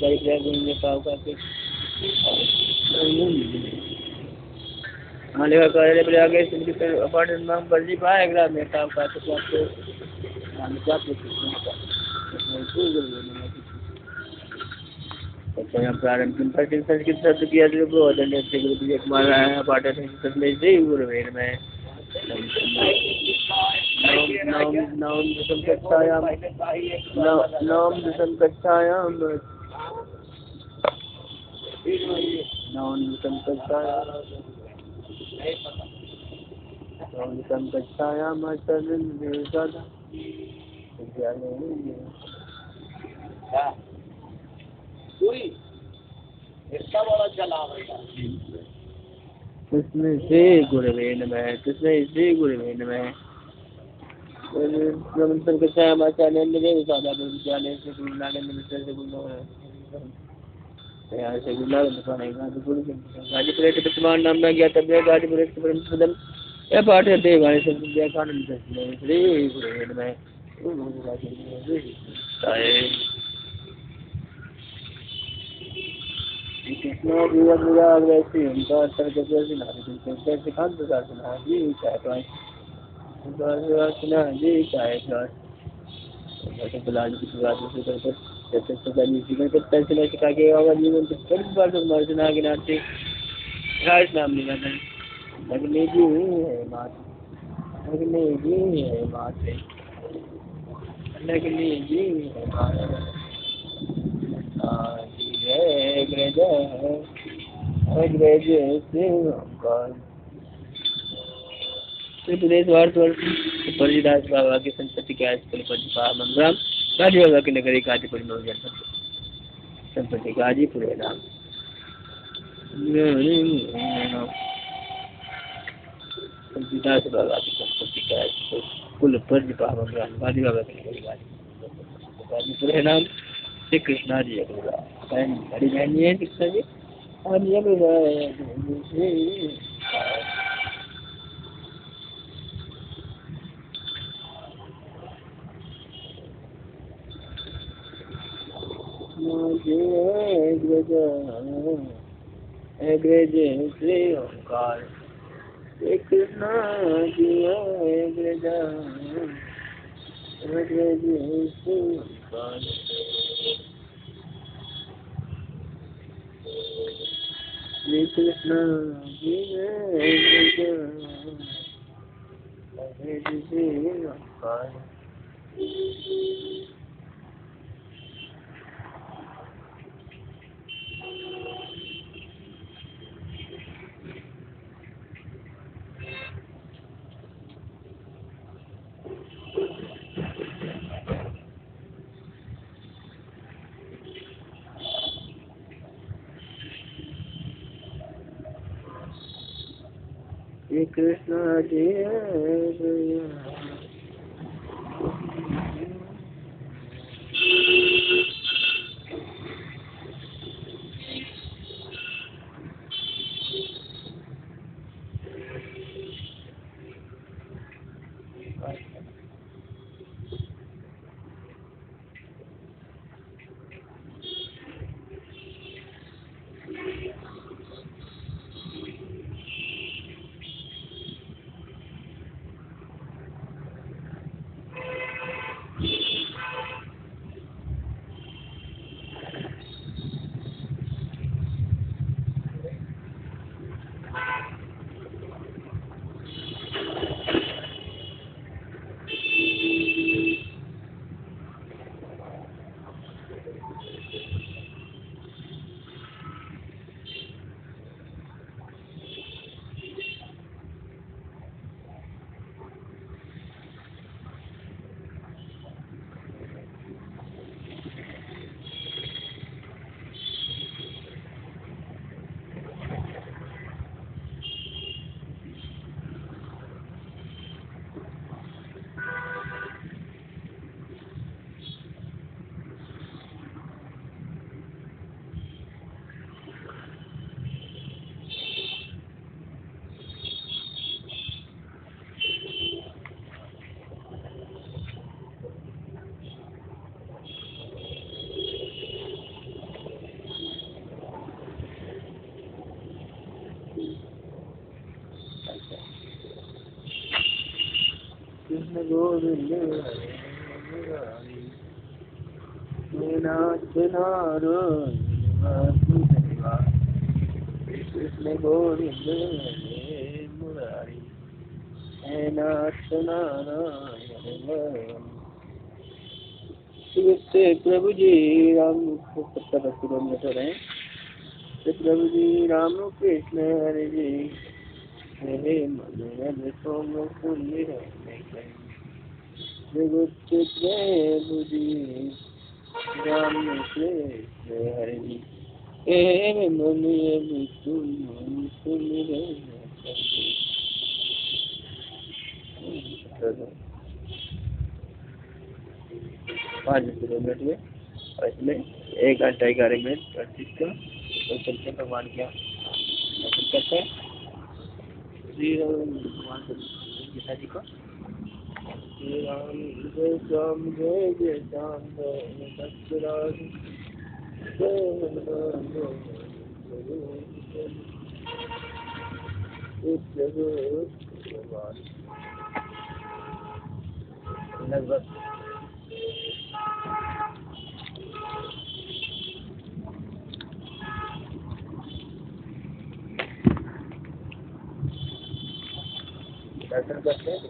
[SPEAKER 1] गणपति मालिका कार्यालय प्रयाग अपार्टमेंट में बर्जी पाएगा मेटा का तो आपको मालिका प्रारंभ संस्कृत शब्द किया बोधन से गुरु विजय कुमार पाठन में से गुरुवे में नवम दशम कक्षायां नवम दशम कक्षायां कृष्ण से गुरुवे नमः कृष्ण से गुरुवे नमः ब्रह्मचर्य कक्षायां आचार्य देव सादा विद्यालय से गुरु नागेंद्र मिश्र से गुरु यहाँ से गुरु गाजीपुर के वर्तमान नाम में ज्ञातव्य गाजीपुर के परमपदम यह पाठ है वाणी से विद्याकानंद श्री गुरुवे नमः। कृष्ण जीवन विराग वैसी उनका तर्क जैसी नारी सिद्धांत शासना जी चाहे जी चाहे बुलाने की शुरुआत से करके जैसे सदानी जीवन के तर्क सिखा के आवाज जीवन के कई बार तो मर्जना के नाते राज नाम निकालना लगने जी है बात लगने जी है बात है लगने जी है बात प्रदेश परिदास बाबा की संपत्ति के आजकल मंगराम गाजी बाबा की नगरी गाजीपुर में जनपद संपत्ति गाजीपुर है नाम परिदास बाबा की संपत्ति के आजकल कुल मंगराम गाजी बाबा की नगरी गाजीपुर है नाम श्री कृष्णा जी बड़ी बहनी है कृष्णा जी और ये अग्रज श्री ओंकार श्री कृष्णा जी अग्रज अग्रज श्री ओंकार श्री कृष्ण जी अग्रज श्री ओंकार श्री कृष्ण जी गोविंद हरे मुरारी, हे नाथ नारायण वासुदेवा, कृष्ण गोविंद हरे मुरारी, हे नाथ नारायण। प्रभु जी राम किलोमीटर है। प्रभु जी राम कृष्ण हरे जी, हरे मन सोम पुण्य प्रभु जी राम कृष्ण हरे जी, हे मन पुण्य 5 किलोमीटर में, और इसमें 1 घंटा 11 मिनट 25 का तो चलते हैं भगवान के यहाँ दर्शन करते हैं। श्री राम भगवान गीता जी को, श्री राम जय श्याम जय जय श्याम जय सत्यराज जय हनुमान लगभग दर्शन करते हैं।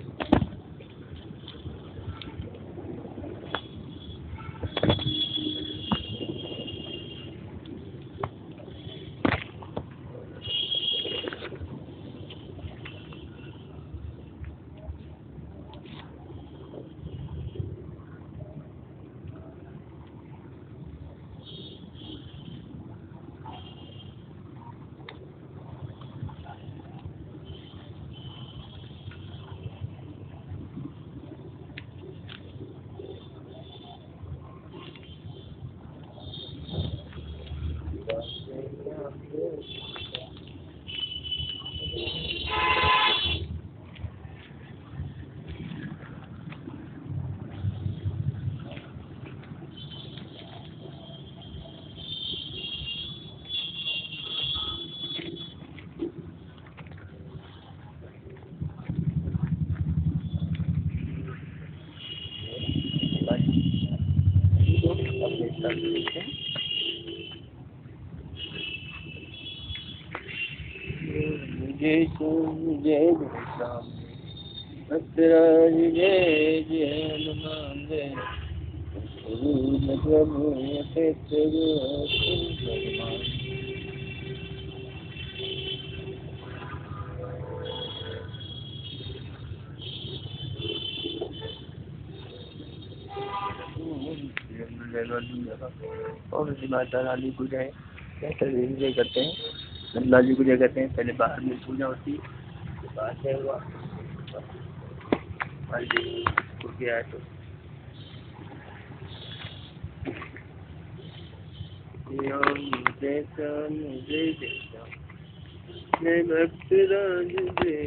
[SPEAKER 1] जय जय राम सत्यराज जय जय हनुमान जय प्रभु भगवान। और माता रानी को जय जय करते हैं, नंदा जी को जय करते हैं। पहले बाहर में पूजा होती है, बाहर से हुआ क्या है तो जय भक्त राज जय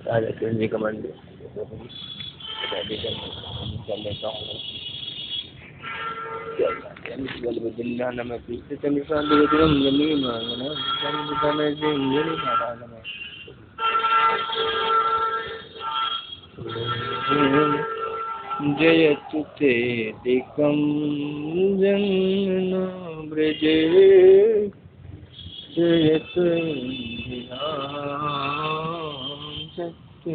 [SPEAKER 1] राजा कृष्ण जी का मंदिर कर लेता हूँ। जिंदान में पीछे से निशान दिवम जमीन मांगना निशान जिंदगी मांगना जयतु ते दिकं जन ब्रजे जयतु सत्य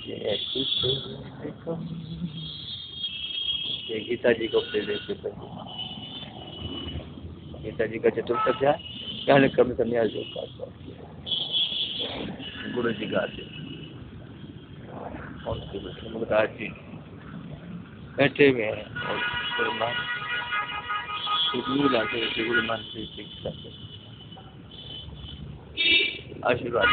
[SPEAKER 1] जयतु ते दिकं। गीता जी को उपदेश देते हैं। गीता जी का चतुर्थ अध्याय ज्ञान कर्म संन्यास योग का गुरु जी गाते और मुगदास जी बैठे हुए हैं और गुरु मान से शिक्षा आशीर्वाद।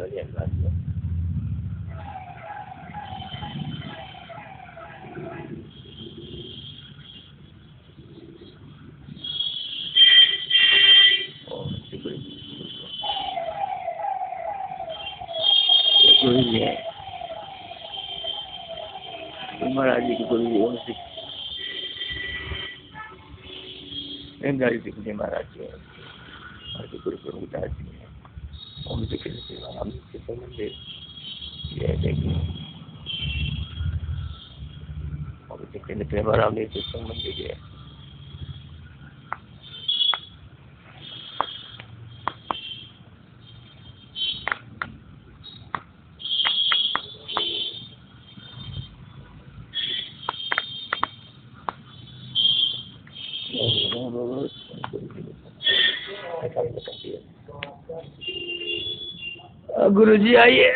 [SPEAKER 1] चलिए बात कोई नहीं है महाराज जी की कोई ओम सिख गाड़ी दिखने महाराज जी और गुरु प्रभुदास जी ओम सिख राम के मंदिर ये देखिए ओम सिख प्रेमाराम के मंदिर है गुरु जी आइए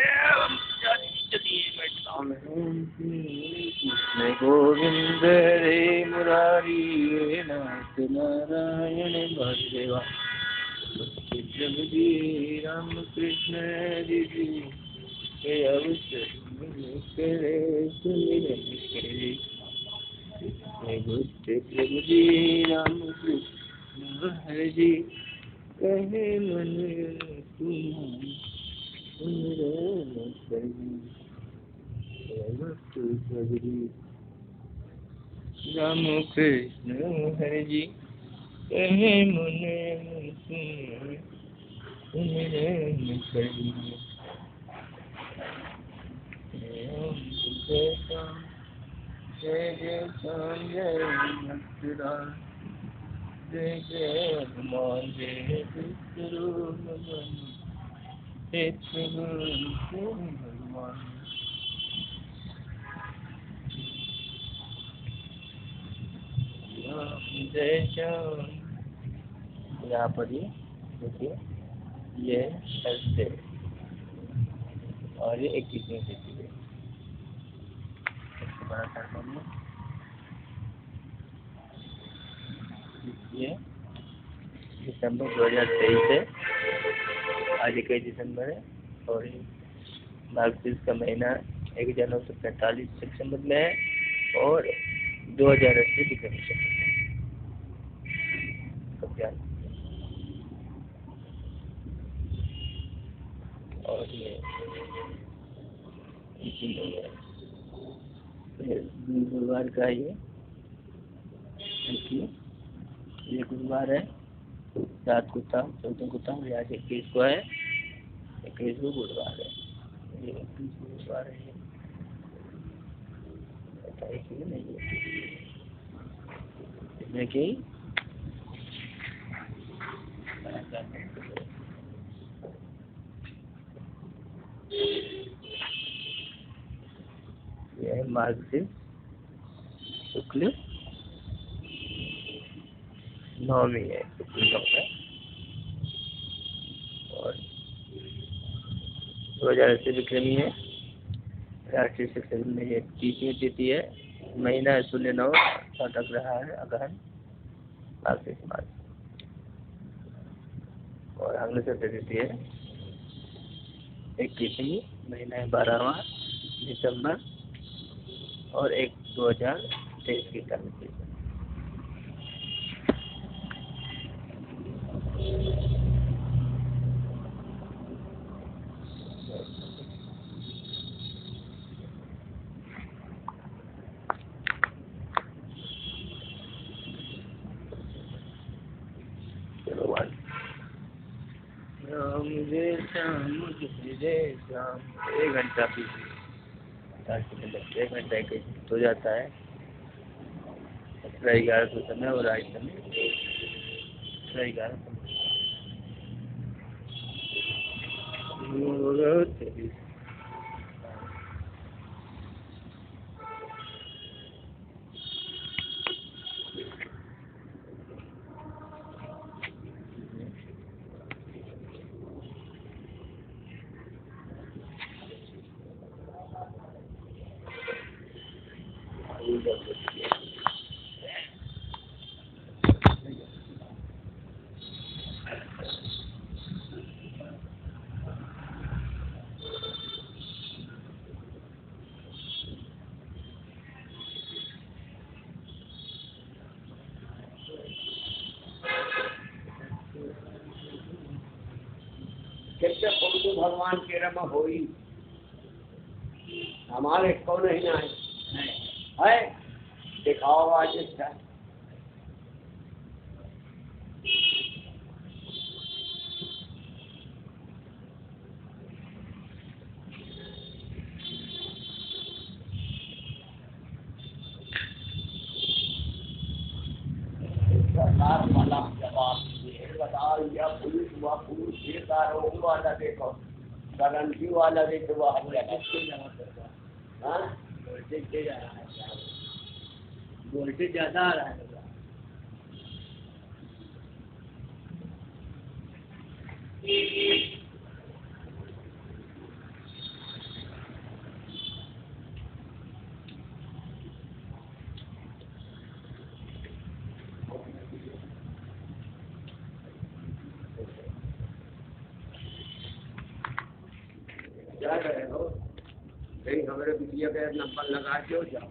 [SPEAKER 1] कृष्ण गोविंद रे मुरारी रे नाथ नारायण वासुदेवा प्रभु जी राम कृष्ण जी के अवसर करे सुमिरन करे प्रभु जी राम कृष्ण हरे जी कहे मन तुम्हारी राम कृष्ण हरे जी कहे मुने जय जय श्याम जय राम जय जय हनुमान जय भगवान जय श्याम यहाँ पर ये देखिए ये ऐसे और ये 21वीं तिथि है सबसे बड़ा कार्यक्रम ये दिसंबर 2023 है आज 21 दिसंबर है और मार्गशीर्ष का महीना 1945 सितंबर में है और 2080 दिसंबर और ये गुरुवार का ये गुरुवार है 7 को था 14 को था और आज 21 को है 21 को गुरुवार है ये 21 को गुरुवार है 28 को नहीं है इसमें कि यह मार्गशीर्ष शुक्ल नवमी है शुक्ल नवमी और 2080 विक्रमी है राष्ट्रीय शिक्षा दिन में ये 30वीं तिथि है महीना 09 अटक रहा है अगहन मार्गशीर्ष मास और अगले सप्ताह तिथि है 21वीं महीना है 12वां दिसंबर और 1/2023 की तारीख मुझे शाम 1 घंटा पीछे 1 घंटा हो जाता है 11 को समय और आज समय 11
[SPEAKER 2] जैसे फोटो भगवान के रम होई हमारे कौन ही ना है दिखाओ आज इसका सरकार वाला जवाब ये बता या पुलिस हुआ पुलिस ये दारोगा वाला देखो गारंटी वाला देखो वो हम वोल्टेज ज्यादा आ रहा है जा रहे हो कहीं हमारे बिटिया का नंबर लगा के जाओ